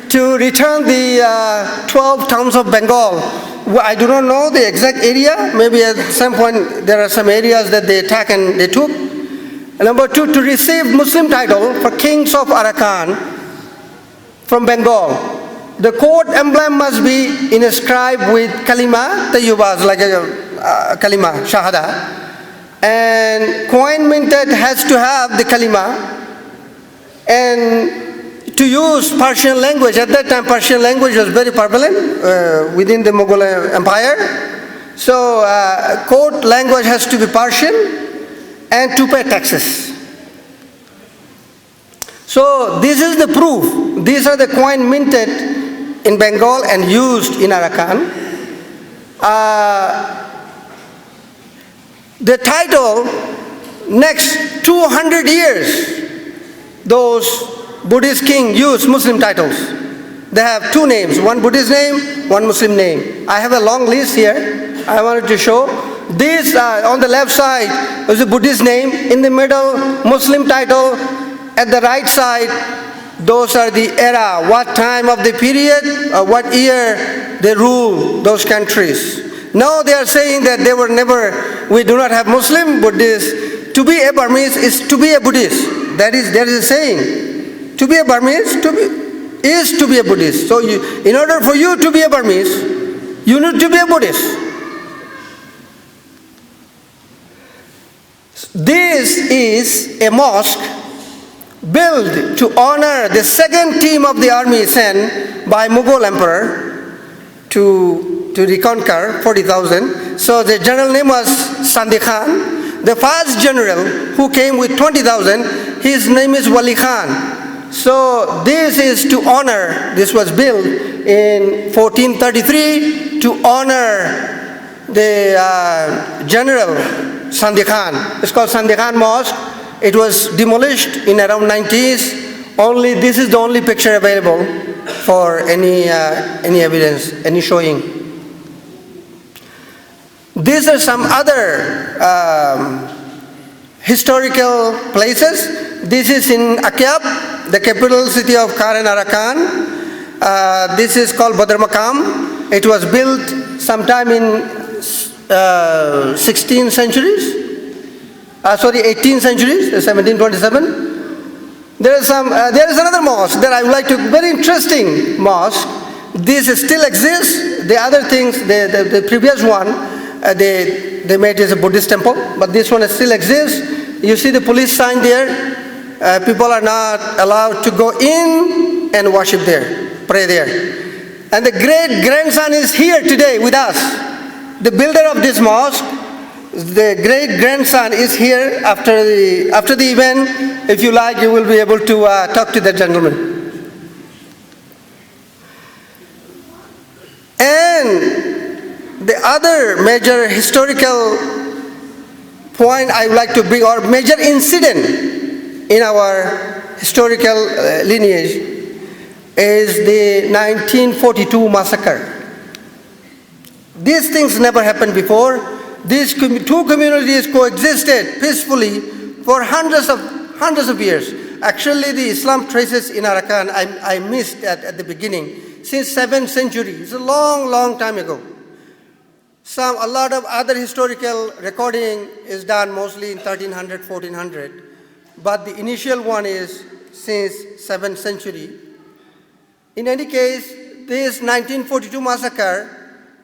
G: to return the 12 towns of Bengal. I do not know the exact area. Maybe at some point there are some areas that they attacked and they took. And number 2, to receive Muslim title for kings of Arakan from Bengal. The court emblem must be inscribed with kalima, tayyibas, like a kalima, shahada. And coin minted has to have the kalima. And to use Persian language, at that time Persian language was very prevalent within the Mughal Empire. So court language has to be Persian and to pay taxes. So this is the proof. These are the coin minted in Bengal and used in Arakan. The title, next 200 years, those Buddhist kings used Muslim titles. they have two names, one Buddhist name, one Muslim name. I have a long list here I wanted to show. This on the left side is a Buddhist name, in the middle Muslim title, at the right side those are the era, what time of the period, what year they rule those countries. Now they are saying that they were never, we do not have Muslim, Buddhist. To be a Burmese is to be a Buddhist. There is a saying. To be a Burmese is to be a Buddhist. So in order for you to be a Burmese, you need to be a Buddhist. This is a mosque built to honor the second team of the army sent by Mughal emperor to reconquer 40,000. So the general name was Sandhi Khan. The first general who came with 20,000, his name is Wali Khan. So this is to honor, this was built in 1433 to honor the general Sandhi Khan. It's called Sandhi Khan Mosque. It was demolished in around 90s. Only this is the only picture available for any evidence, any showing. These are some other historical places. This is in Akyab, the capital city of Karen Arakan. This is called Badr Makam. It was built sometime in 18th centuries, 1727. There is another mosque that I would like to, very interesting mosque. This still exists. The other things, the previous one, they made as a Buddhist temple, but this one still exists. You see the police sign there. People are not allowed to go in and worship there, pray there. And the great grandson is here today with us. The builder of this mosque, the great grandson is here after the event. If you like, you will be able to talk to the gentleman. And the other major historical point I would like to bring, or major incident in our historical lineage, is the 1942 massacre. These things never happened before. These two communities coexisted peacefully for hundreds of years. Actually, the Islam traces in Arakan, I missed at the beginning, since 7th century. It's a long, long time ago. A lot of other historical recording is done mostly in 1300, 1400. But the initial one is since 7th century. In any case, this 1942 massacre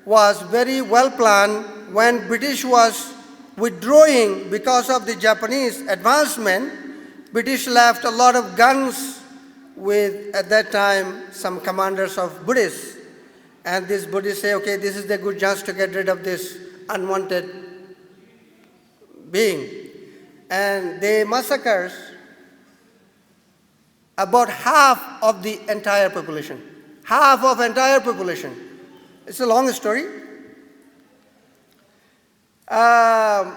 G: was very well planned. When British was withdrawing because of the Japanese advancement, British left a lot of guns with, at that time, some commanders of Buddhists. And these Buddhists say, okay, this is the good chance to get rid of this unwanted being. And they massacred about half of the entire population. Half of entire population. It's a long story. And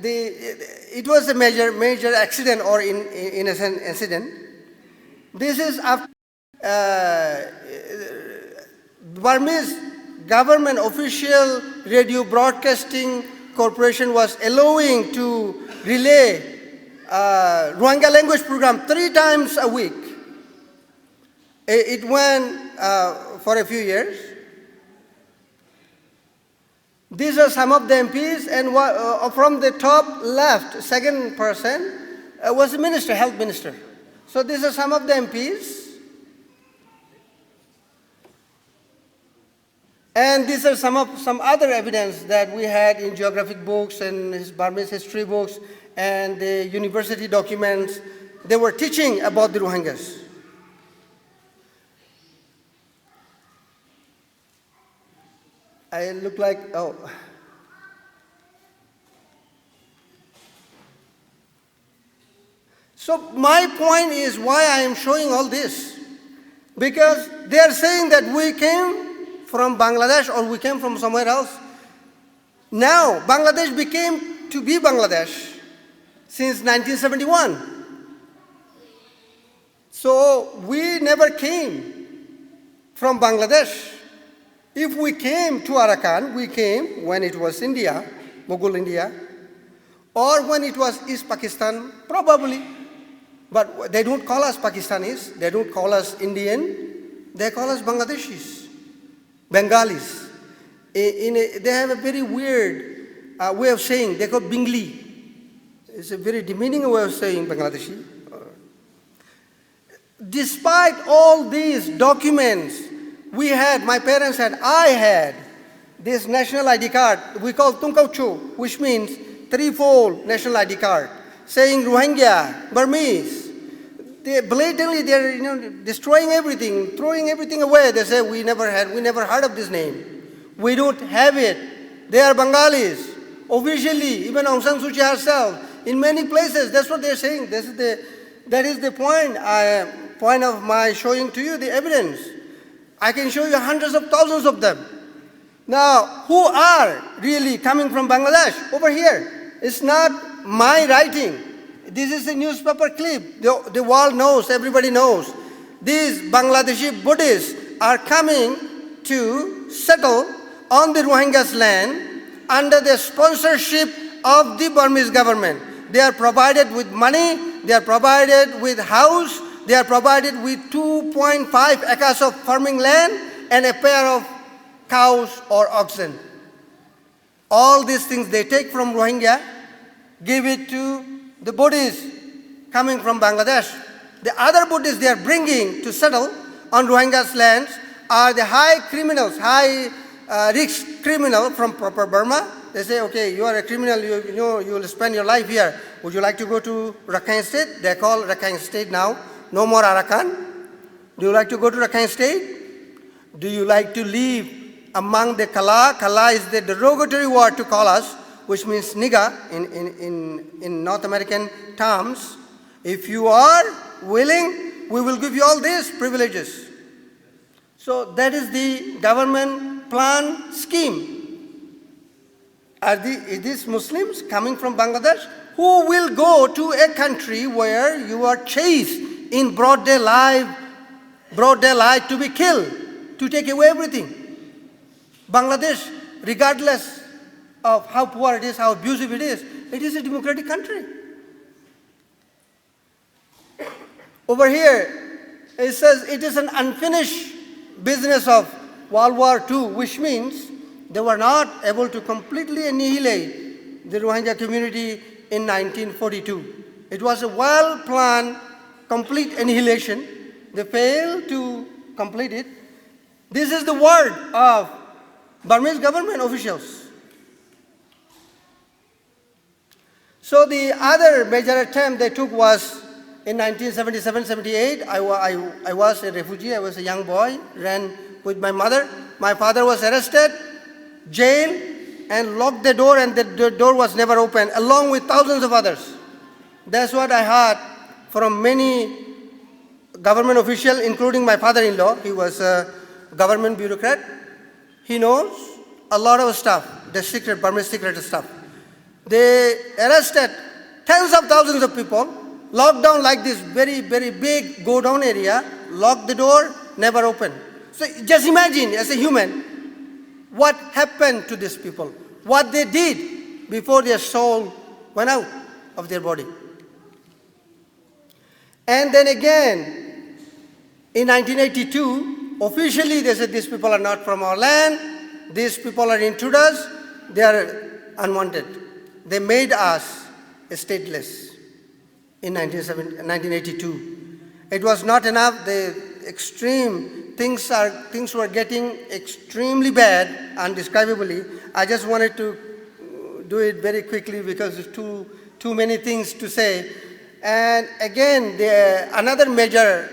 G: it was a major accident, or in a sense incident. This is after Burmese government official radio broadcasting corporation was allowing to relay Rohingya language program 3 times a week. It went for a few years. These are some of the MPs, and from the top left, second person was the minister, health minister. So these are some of the MPs. And these are some other evidence that we had in geographic books and his Burmese history books and the university documents. They were teaching about the Rohingyas. I look like, oh. So my point is why I am showing all this. Because they are saying that we came from Bangladesh or we came from somewhere else. Now, Bangladesh became to be Bangladesh since 1971. So we never came from Bangladesh. If we came to Arakan, we came when it was India, Mughal India, or when it was East Pakistan, probably. But they don't call us Pakistanis, they don't call us Indian, they call us Bangladeshis, Bengalis. They have a very weird way of saying, they call Bingli. It's a very demeaning way of saying Bangladeshi. Despite all these documents, we had, my parents had, I had this national ID card, we call Tungkaucho, which means threefold national ID card, saying Rohingya, Burmese. They blatantly, they're destroying everything, throwing everything away. They say we never heard of this name. We don't have it. They are Bengalis. Officially, even Aung San Suu Kyi herself, in many places, that's what they're saying. That is the point of my showing to you the evidence. I can show you hundreds of thousands of them. Now, who are really coming from Bangladesh? Over here. It's not my writing. This is a newspaper clip. The world knows, everybody knows. These Bangladeshi Buddhists are coming to settle on the Rohingyas land under the sponsorship of the Burmese government. They are provided with money, they are provided with house, they are provided with 2.5 acres of farming land and a pair of cows or oxen. All these things they take from Rohingya, give it to the Buddhists coming from Bangladesh. The other Buddhists they are bringing to settle on Rohingya's lands are the high criminals, high risk criminal from proper Burma. They say, okay, you are a criminal, you will spend your life here. Would you like to go to Rakhine State? They call Rakhine State now, no more Arakan. Do you like to go to Rakhine State? Do you like to live among the Kala? Kala is the derogatory word to call us, which means nigger in North American terms. If you are willing, we will give you all these privileges. So that is the government plan scheme. Are these Muslims coming from Bangladesh? Who will go to a country where you are chased in broad daylight to be killed, to take away everything? Bangladesh, regardless of how poor it is, how abusive it is a democratic country. Over here, it says it is an unfinished business of World War II, which means they were not able to completely annihilate the Rohingya community in 1942. It was a well-planned, complete annihilation. They failed to complete it. This is the word of Burmese government officials. So the other major attempt they took was in 1977-78. I was a refugee, I was a young boy, ran with my mother. My father was arrested, jailed, and locked the door, and the door was never opened, along with thousands of others. That's what I heard from many government officials, including my father-in-law. He was a government bureaucrat. He knows a lot of stuff, the secret, Burmese secret stuff. They arrested tens of thousands of people, locked down like this very, very big go-down area, locked the door, never opened. So just imagine, as a human, what happened to these people, what they did before their soul went out of their body. And then again, in 1982, officially they said these people are not from our land, these people are intruders, they are unwanted. They made us stateless in 1982. It was not enough, the extreme things were getting extremely bad, undescribably. I just wanted to do it very quickly because there's too many things to say. And again, another major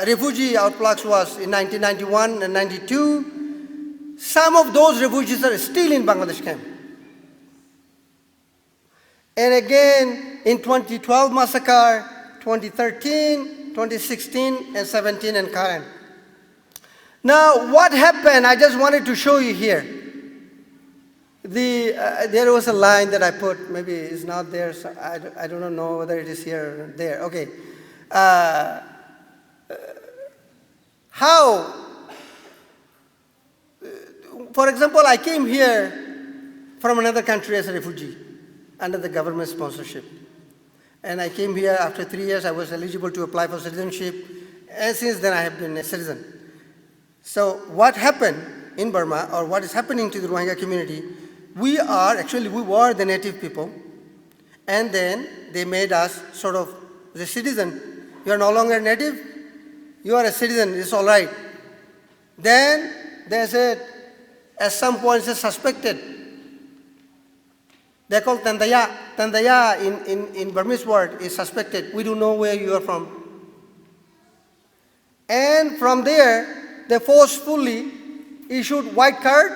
G: refugee outflux was in 1991 and 92. Some of those refugees are still in Bangladesh camp. And again, in 2012 massacre, 2013, 2016, and 17, and current. Now, what happened, I just wanted to show you here. There was a line that I put, maybe it's not there, so I don't know whether it is here or there. Okay. How? For example, I came here from another country as a refugee under the government sponsorship. And I came here after 3 years. I was eligible to apply for citizenship. And since then, I have been a citizen. So what happened in Burma, or what is happening to the Rohingya community, we were the native people. And then they made us sort of the citizen. You are no longer native. You are a citizen. It's all right. Then they said, at some point, it's suspected. They're called Tandaya. Tandaya in Burmese word is suspected. We don't know where you are from. And from there, they forcefully issued white card.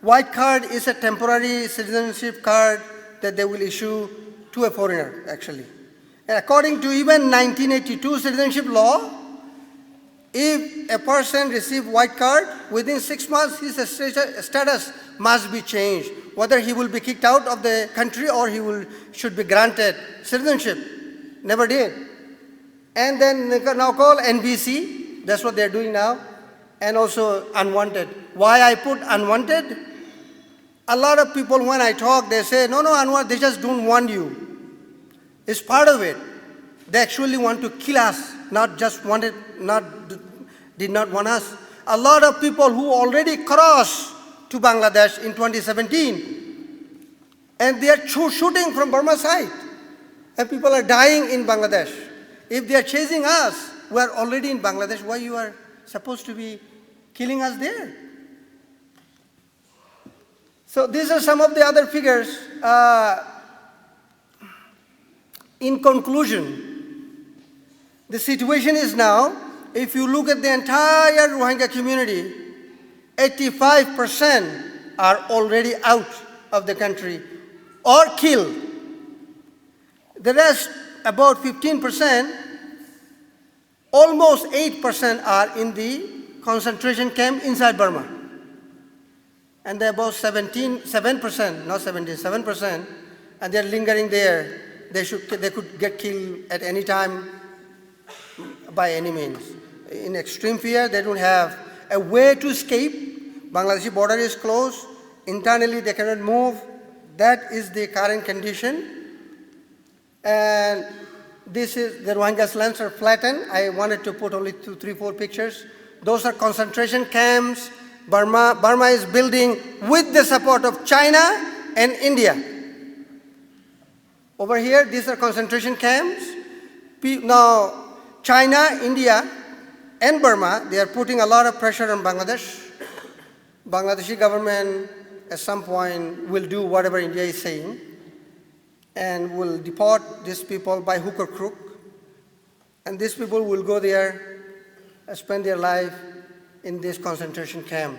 G: White card is a temporary citizenship card that they will issue to a foreigner, actually. And according to even 1982 citizenship law, if a person receives white card, within 6 months, his status must be changed. Whether he will be kicked out of the country or should be granted citizenship. Never did. And then they now call NVC. That's what they're doing now. And also unwanted. Why I put unwanted? A lot of people, when I talk, they say, no, unwanted, they just don't want you. It's part of it. They actually want to kill us, not just wanted, did not want us. A lot of people who already crossed to Bangladesh in 2017, and they are shooting from Burma side, and people are dying in Bangladesh. If they are chasing us, we are already in Bangladesh, why you are supposed to be killing us there? So these are some of the other figures. In conclusion, the situation is now, if you look at the entire Rohingya community, 85% are already out of the country or killed. The rest, about 15%, almost 8% are in the concentration camp inside Burma. And they're about 7%, and they're lingering there. They could get killed at any time by any means. In extreme fear, they don't have a way to escape. Bangladeshi border is closed. Internally, they cannot move. That is the current condition. And this is, the Rohingyas' lands are flattened. I wanted to put only 2, 3, 4 pictures. Those are concentration camps. Burma is building with the support of China and India. Over here, these are concentration camps. Now, China, India, and Burma, they are putting a lot of pressure on Bangladesh. Bangladeshi government, at some point, will do whatever India is saying and will deport these people by hook or crook. And these people will go there and spend their life in this concentration camp.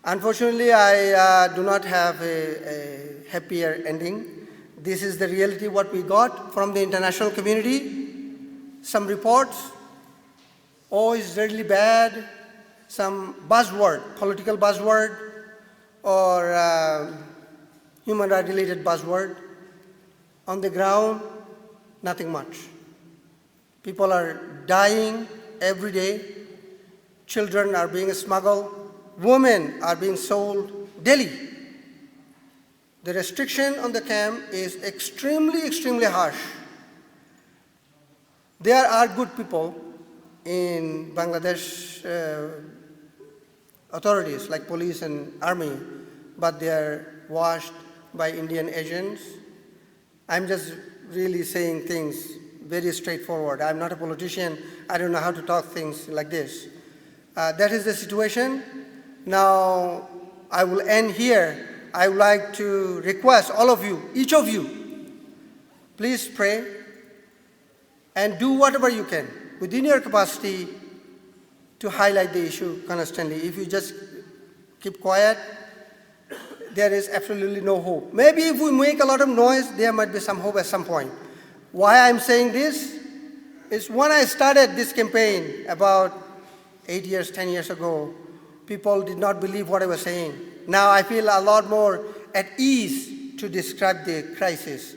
G: Unfortunately, I do not have a happier ending. This is the reality what we got from the international community. Some reports, oh, it's really bad. Some buzzword, political buzzword, or human rights related buzzword. On the ground, nothing much. People are dying every day. Children are being smuggled. Women are being sold daily. The restriction on the camp is extremely, extremely harsh. There are good people in Bangladesh authorities like police and army, but they are washed by Indian agents. I'm just really saying things very straightforward. I'm not a politician. I don't know how to talk things like this. That is the situation. Now, I will end here. I would like to request all of you, each of you, please pray and do whatever you can within your capacity to highlight the issue constantly. If you just keep quiet, there is absolutely no hope. Maybe if we make a lot of noise, there might be some hope at some point. Why I'm saying this is when I started this campaign about 8 years, 10 years ago, people did not believe what I was saying. Now I feel a lot more at ease to describe the crisis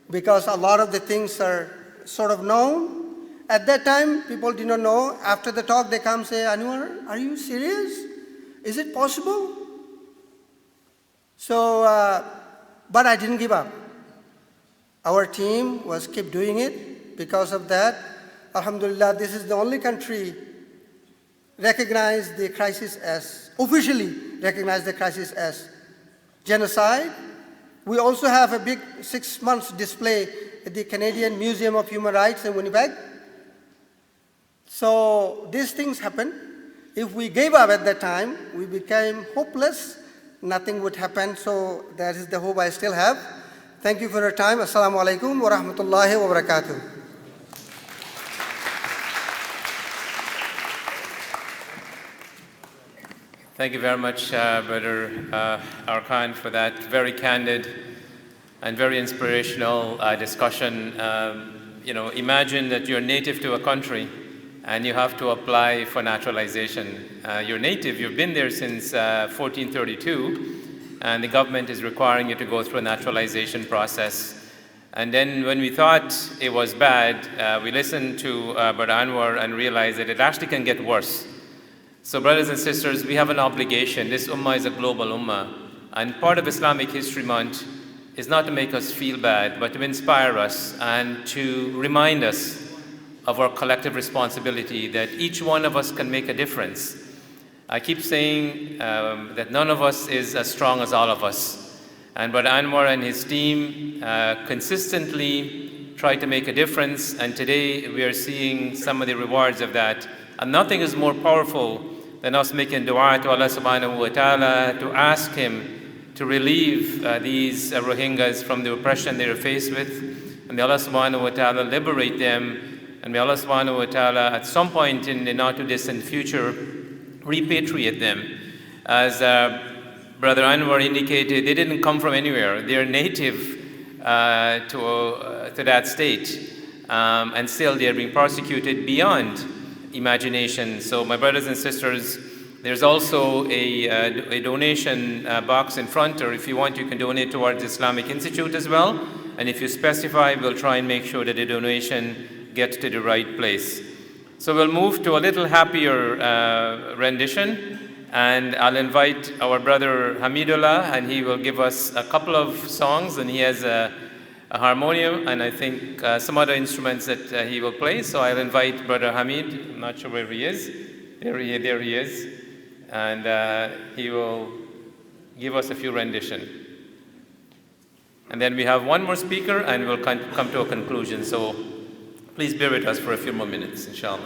G: because a lot of the things are sort of known At that time, people did not know. After the talk, they come say, Anwar, are you serious? Is it possible? So, but I didn't give up. Our team was keep doing it. Because of that, Alhamdulillah, this is the only country recognized the crisis as, officially recognized the crisis as genocide. We also have a big 6 months display at the Canadian Museum of Human Rights in Winnipeg. So these things happen. If we gave up at that time, we became hopeless, nothing would happen. So that is the hope I still have. Thank you for your time. Assalamu alaikum wa rahmatullahi wa barakatuh.
C: Thank you very much, Brother Arakan, for that very candid and very inspirational discussion. Imagine that you're native to a country and you have to apply for naturalization. You're native, you've been there since 1432, and the government is requiring you to go through a naturalization process. And then when we thought it was bad, we listened to Brother Anwar and realized that it actually can get worse. So brothers and sisters, we have an obligation. This ummah is a global ummah. And part of Islamic History Month is not to make us feel bad, but to inspire us and to remind us of our collective responsibility that each one of us can make a difference. I keep saying that none of us is as strong as all of us. And Brother Anwar and his team consistently try to make a difference, and today we are seeing some of the rewards of that. And nothing is more powerful than us making dua to Allah subhanahu wa ta'ala to ask Him to relieve these Rohingyas from the oppression they are faced with. And may Allah subhanahu wa ta'ala liberate them. And may Allah subhanahu wa ta'ala at some point in the not too distant future repatriate them. As Brother Anwar indicated, they didn't come from anywhere. They are native to that state. And still they are being persecuted beyond imagination. So my brothers and sisters, there's also a donation box in front, or if you want, you can donate towards the Islamic Institute as well. And if you specify, we'll try and make sure that the donation gets to the right place. So we'll move to a little happier rendition, and I'll invite our brother Hamidullah, and he will give us a couple of songs, and he has a harmonium, and I think some other instruments that he will play. So I'll invite Brother Hamid. I'm not sure where he is. There he is. And he will give us a few renditions. And then we have one more speaker, and we'll come to a conclusion. So please bear with us for a few more minutes, inshallah.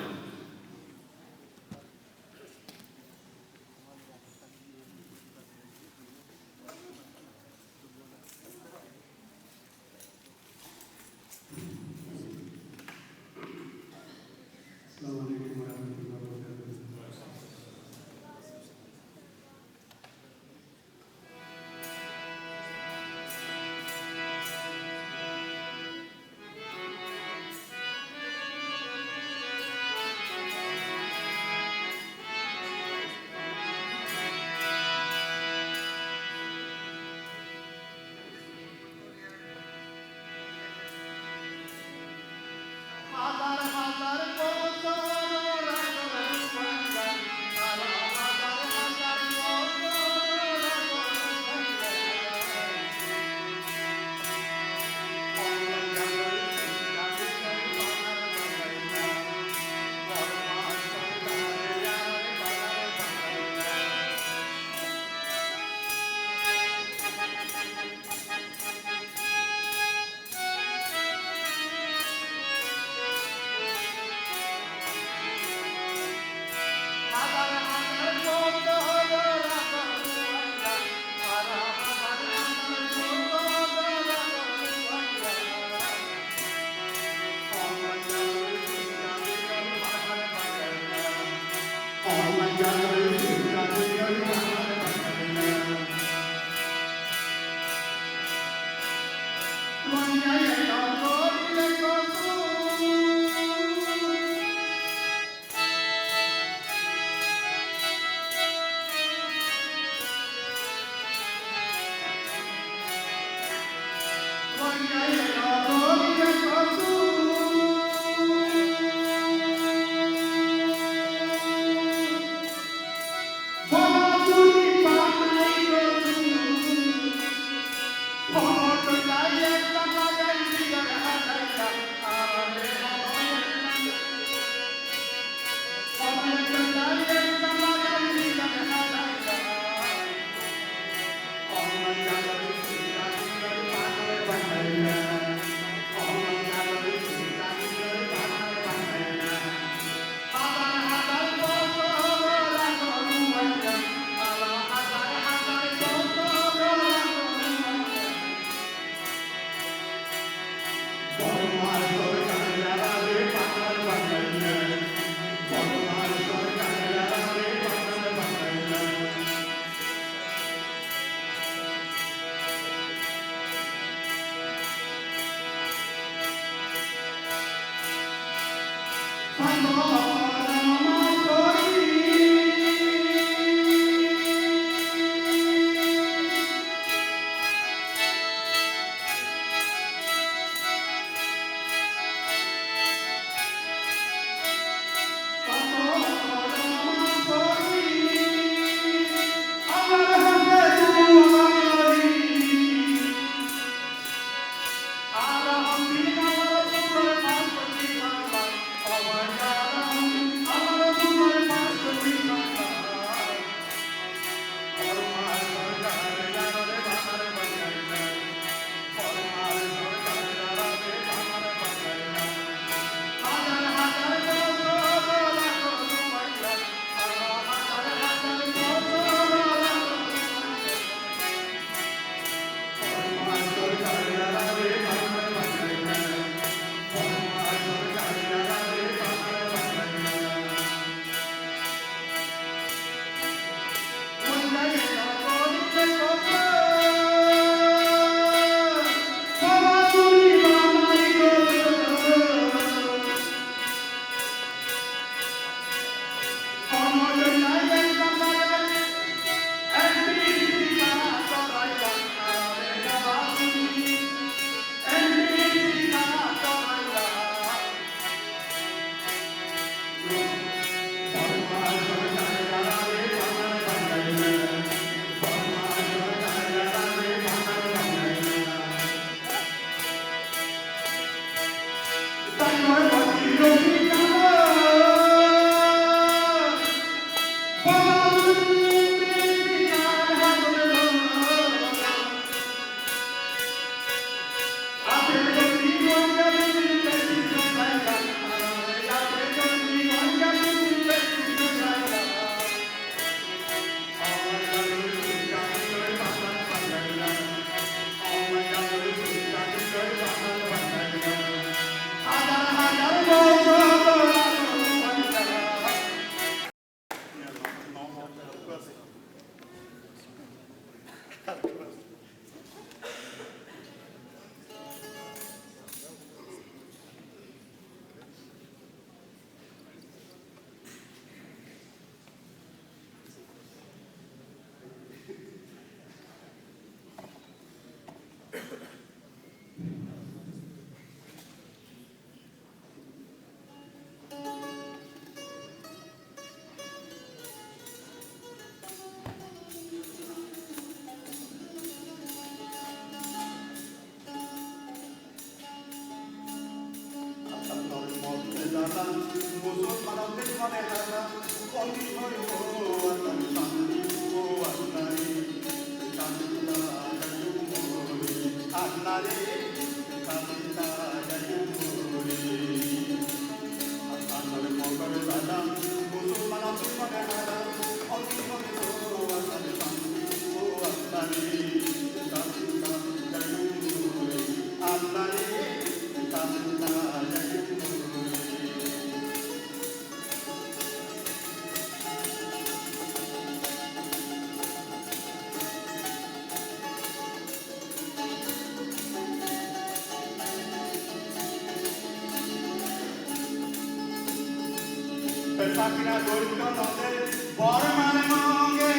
H: Sakina Gorka Node, Borman Monge,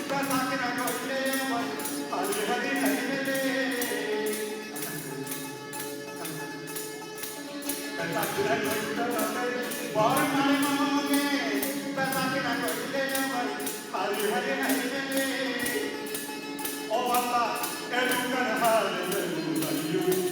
H: Sakina Gorka, Hari Hari Hari. Sakina Gorka Node, Borman Monge, Sakina Gorka, Hari Hari Hari. Oh Allah, Edukan Hari Hari, you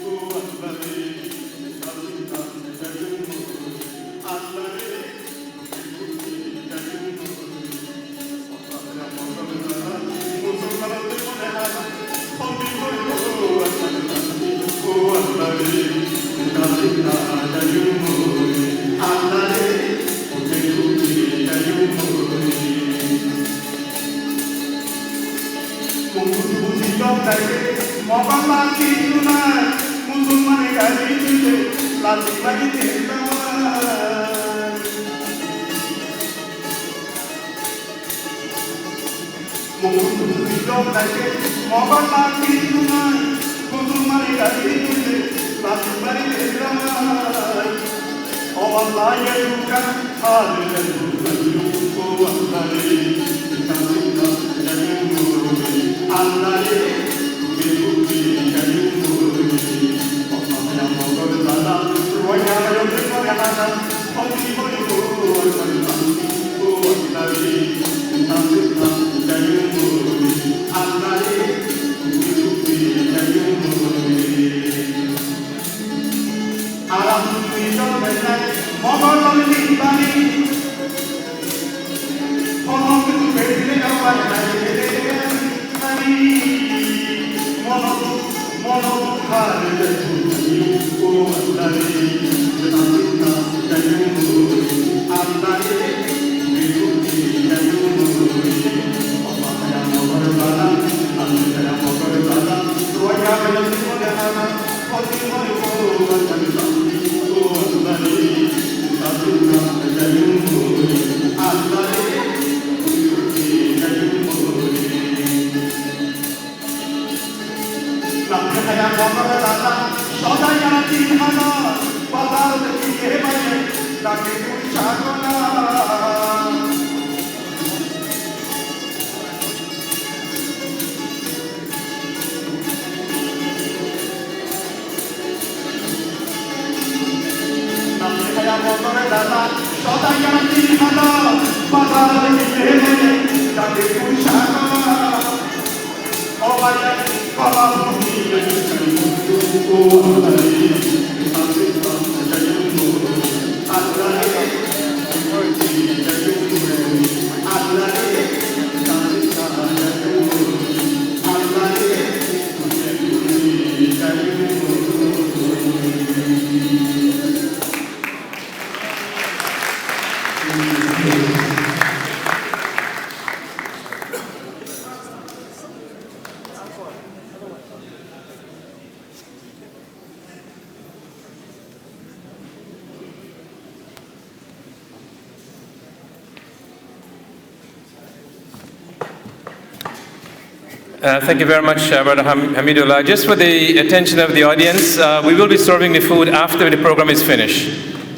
C: Thank you very much, Brother Hamidullah. Just for the attention of the audience, we will be serving the food after the program is finished.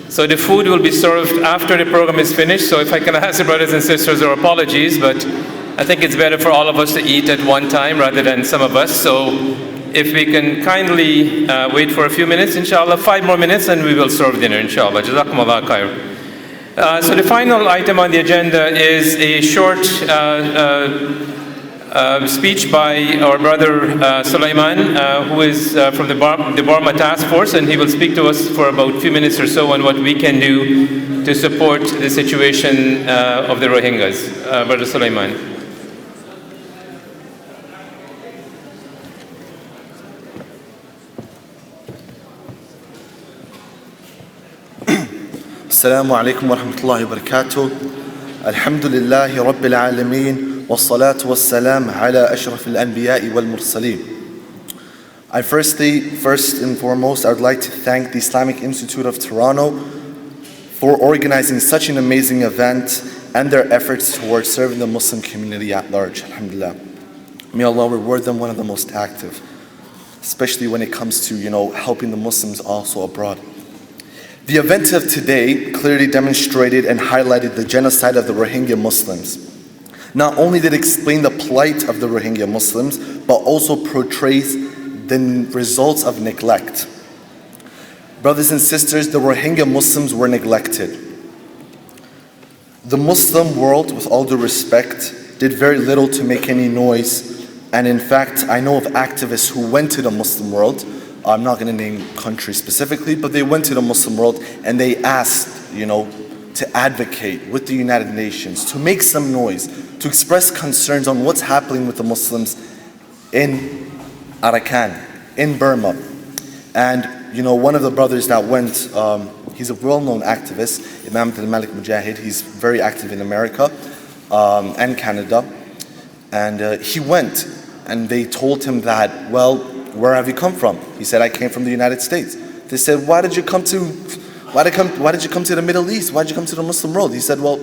C: So the food will be served after the program is finished. So if I can ask the brothers and sisters, our apologies, but I think it's better for all of us to eat at one time rather than some of us. So if we can kindly wait for a few minutes, inshallah, 5 more minutes, and we will serve dinner, inshallah. Jazakumullah khair. So the final item on the agenda is a short speech by our brother Sulaiman, who is from the Burma Task Force, and he will speak to us for about a few minutes or so on what we can do to support the situation of the Rohingyas. Brother Sulaiman.
I: السلام عليكم ورحمة الله وبركاته. الحمد لله رب العالمين والصلاة والسلام على أشرف الأنبياء والمرسلين. First and foremost, I would like to thank the Islamic Institute of Toronto for organizing such an amazing event and their efforts towards serving the Muslim community at large. Alhamdulillah. May Allah reward them, one of the most active, especially when it comes to, helping the Muslims also abroad. The event of today clearly demonstrated and highlighted the genocide of the Rohingya Muslims. Not only did it explain the plight of the Rohingya Muslims, but also portrays the results of neglect. Brothers and sisters, the Rohingya Muslims were neglected. The Muslim world, with all due respect, did very little to make any noise. And in fact, I know of activists who went to the Muslim world. I'm not going to name countries specifically, but they went to the Muslim world and they asked, to advocate with the United Nations, to make some noise, to express concerns on what's happening with the Muslims in Arakan, in Burma. And, one of the brothers that went, he's a well-known activist, Imam Abdul Malik Mujahid. He's very active in America and Canada. And he went, and they told him that, well, where have you come from? He said, I came from the United States. They said, why did you come to the Middle East? Why did you come to the Muslim world? He said, well,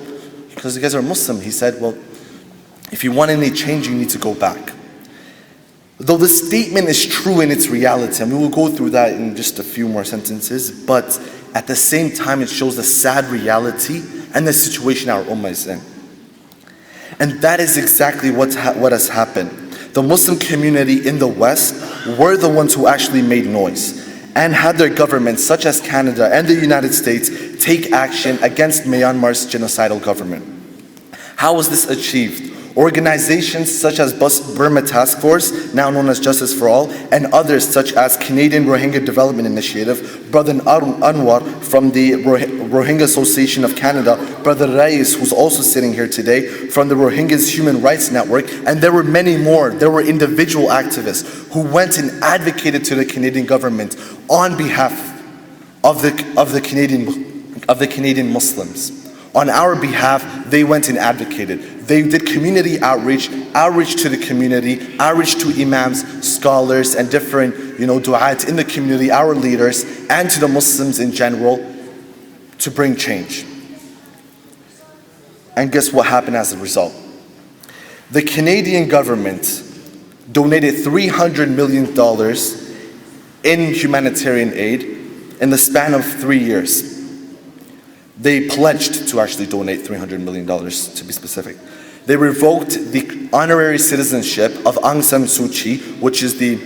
I: because you guys are Muslim. He said, well, if you want any change, you need to go back. Though the statement is true in its reality, and we will go through that in just a few more sentences, but at the same time, it shows the sad reality and the situation our ummah is in. And that is exactly what has happened. The Muslim community in the West were the ones who actually made noise and had their governments, such as Canada and the United States, take action against Myanmar's genocidal government. How was this achieved? Organizations such as Burma Task Force, now known as Justice for All, and others such as Canadian Rohingya Development Initiative, Brother Anwar from the Rohingya Association of Canada, Brother Rais, who's also sitting here today, from the Rohingyas Human Rights Network, and there were many more. There were individual activists who went and advocated to the Canadian government on behalf of the Canadian Muslims. On our behalf, they went and advocated. They did community outreach to the community, outreach to imams, scholars, and different, du'at in the community, our leaders, and to the Muslims in general, to bring change. And guess what happened as a result? The Canadian government donated $300 million in humanitarian aid in the span of 3 years. They pledged to actually donate $300 million, to be specific. They revoked the honorary citizenship of Aung San Suu Kyi, which is the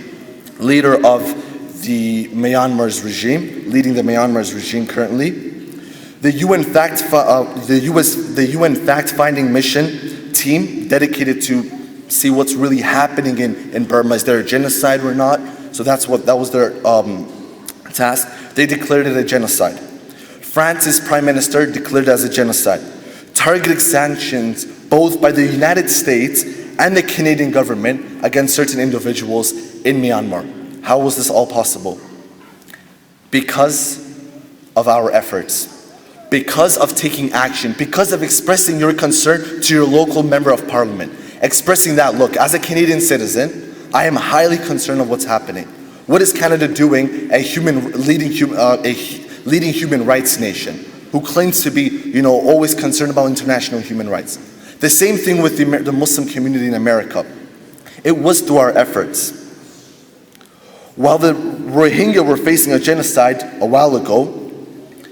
I: leader of the Myanmar's regime, leading the Myanmar's regime currently. The UN fact-finding mission team dedicated to see what's really happening in Burma. Is there a genocide or not? So that was their task. They declared it a genocide. France's prime minister declared it as a genocide. Targeted sanctions both by the United States and the Canadian government against certain individuals in Myanmar. How was this all possible? Because of our efforts, because of taking action, because of expressing your concern to your local member of parliament, expressing that, look, as a Canadian citizen, I am highly concerned of what's happening. What is Canada doing, a leading human rights nation who claims to be, always concerned about international human rights? The same thing with the Muslim community in America. It was through our efforts. While the Rohingya were facing a genocide a while ago,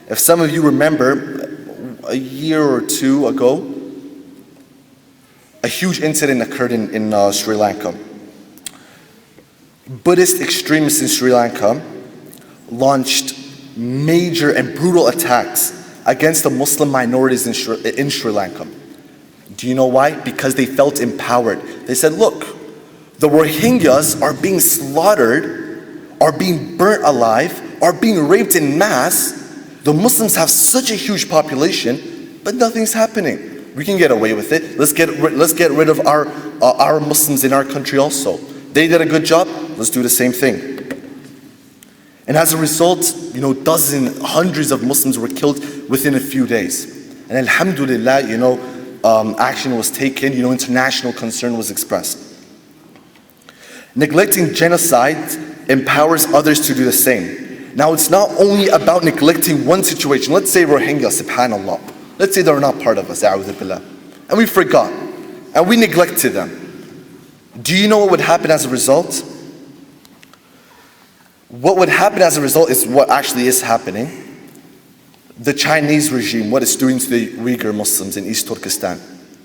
I: if some of you remember, a year or two ago, a huge incident occurred in Sri Lanka. Buddhist extremists in Sri Lanka launched major and brutal attacks against the Muslim minorities in Sri Lanka. Do you know why? Because they felt empowered. They said, look, the Rohingyas are being slaughtered, are being burnt alive, are being raped in mass. The Muslims have such a huge population, but nothing's happening. We can get away with it. Let's get rid of our Muslims in our country also. They did a good job, let's do the same thing. And as a result, dozens, hundreds of Muslims were killed within a few days. And alhamdulillah, action was taken, international concern was expressed. Neglecting genocide empowers others to do the same. Now, it's not only about neglecting one situation. Let's say Rohingya, subhanallah. Let's say they're not part of us, a'udhu billah. And we forgot, and we neglected them. Do you know what would happen as a result? What would happen as a result is what actually is happening. The Chinese regime, what it's doing to the Uyghur Muslims in East Turkestan.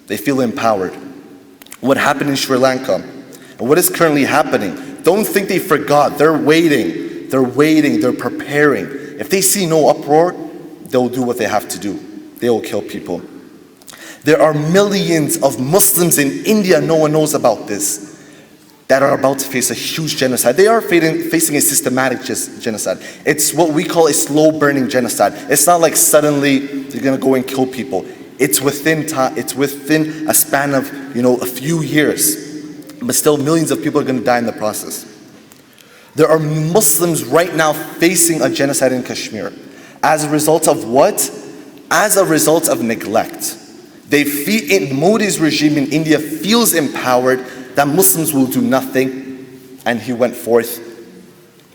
I: They feel empowered. What happened in Sri Lanka, and what is currently happening. Don't think they forgot. They're waiting. They're preparing. If they see no uproar, they'll do what they have to do. They will kill people. There are millions of Muslims in India, no one knows about this, that are about to face a huge genocide. They are facing a systematic genocide. It's what we call a slow burning genocide. It's not like suddenly they're going to go and kill people. It's within time. It's within a span of a few years. But still, millions of people are going to die in the process. There are Muslims right now facing a genocide in Kashmir. As a result of what? As a result of neglect. Modi's regime in India feels empowered that Muslims will do nothing, and he went forth,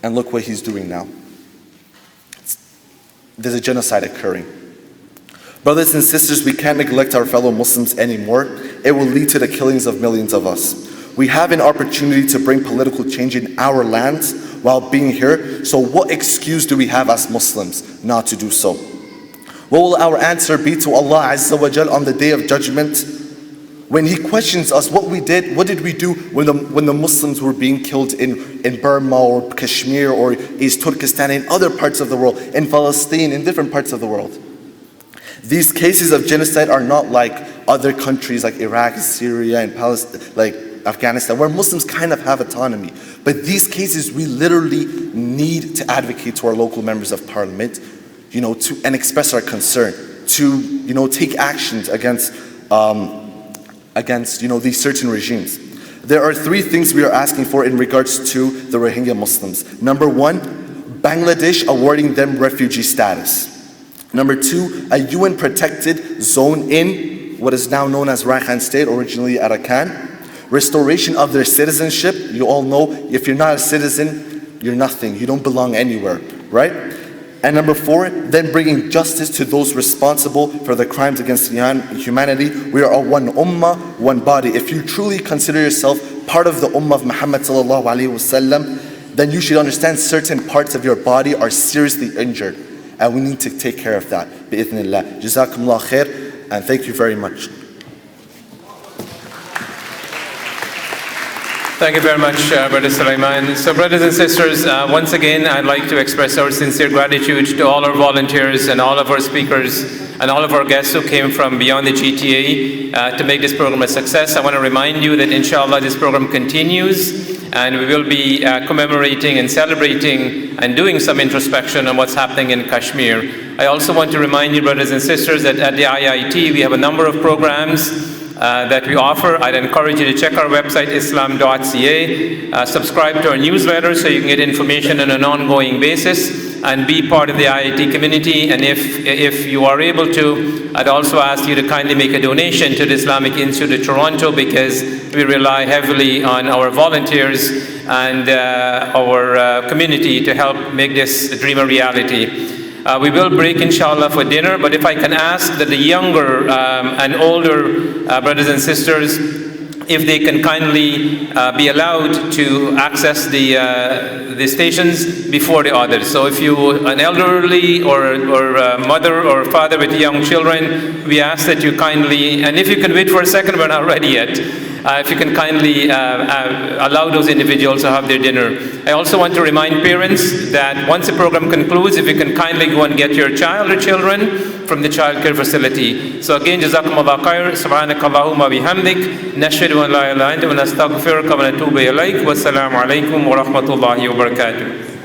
I: and look what he's doing now. There's a genocide occurring. Brothers and sisters, we can't neglect our fellow Muslims anymore. It will lead to the killings of millions of us. We have an opportunity to bring political change in our lands while being here, so what excuse do we have as Muslims not to do so? What will our answer be to Allah Azza wa Jal on the Day of Judgment? When He questions us what we did, what did we do when the Muslims were being killed in Burma or Kashmir or East Turkestan, in other parts of the world, in Palestine, in different parts of the world. These cases of genocide are not like other countries like Iraq, Syria, and Palestine, like Afghanistan, where Muslims kind of have autonomy. But these cases, we literally need to advocate to our local members of parliament, and express our concern, to, take actions against these certain regimes. There are three things we are asking for in regards to the Rohingya Muslims. Number one, Bangladesh awarding them refugee status. Number two, a UN protected zone in what is now known as Rakhine State, originally Arakan. Restoration of their citizenship. You all know, if you're not a citizen, you're nothing. You don't belong anywhere, right? And number four, then bringing justice to those responsible for the crimes against humanity. We are all one ummah, one body. If you truly consider yourself part of the ummah of Muhammad sallallahu alaihi wasallam, then you should understand certain parts of your body are seriously injured. And we need to take care of that. Bi'ithnillah. Jazakumullah khair. And thank you very much.
C: Thank you very much, Brother Sulaiman. So brothers and sisters, once again, I'd like to express our sincere gratitude to all our volunteers and all of our speakers and all of our guests who came from beyond the GTA to make this program a success. I want to remind you that inshallah this program continues, and we will be commemorating and celebrating and doing some introspection on what's happening in Kashmir. I also want to remind you, brothers and sisters, that at the IIT we have a number of programs that we offer. I'd encourage you to check our website, islam.ca, subscribe to our newsletter so you can get information on an ongoing basis and be part of the IIT community. And if you are able to, I'd also ask you to kindly make a donation to the Islamic Institute of Toronto, because we rely heavily on our volunteers and our community to help make this dream a reality. We will break, inshallah, for dinner, but if I can ask that the younger and older brothers and sisters, if they can kindly be allowed to access the stations before the others. So if you're an elderly or a mother or father with young children, we ask that you kindly, and if you can wait for a second, we're not ready yet.
E: if you can kindly allow those individuals to have their dinner. I also want to remind parents that once the program concludes, if you can kindly go and get your child or children from the child care facility. So again, jazakumullah khair, subhanakallahumma bihamdik, nashhadu an la ilaha illa anta wa nastaghfiruka wa natubu ilayk, wa assalamu alaikum wa rahmatullahi wa barakatuh.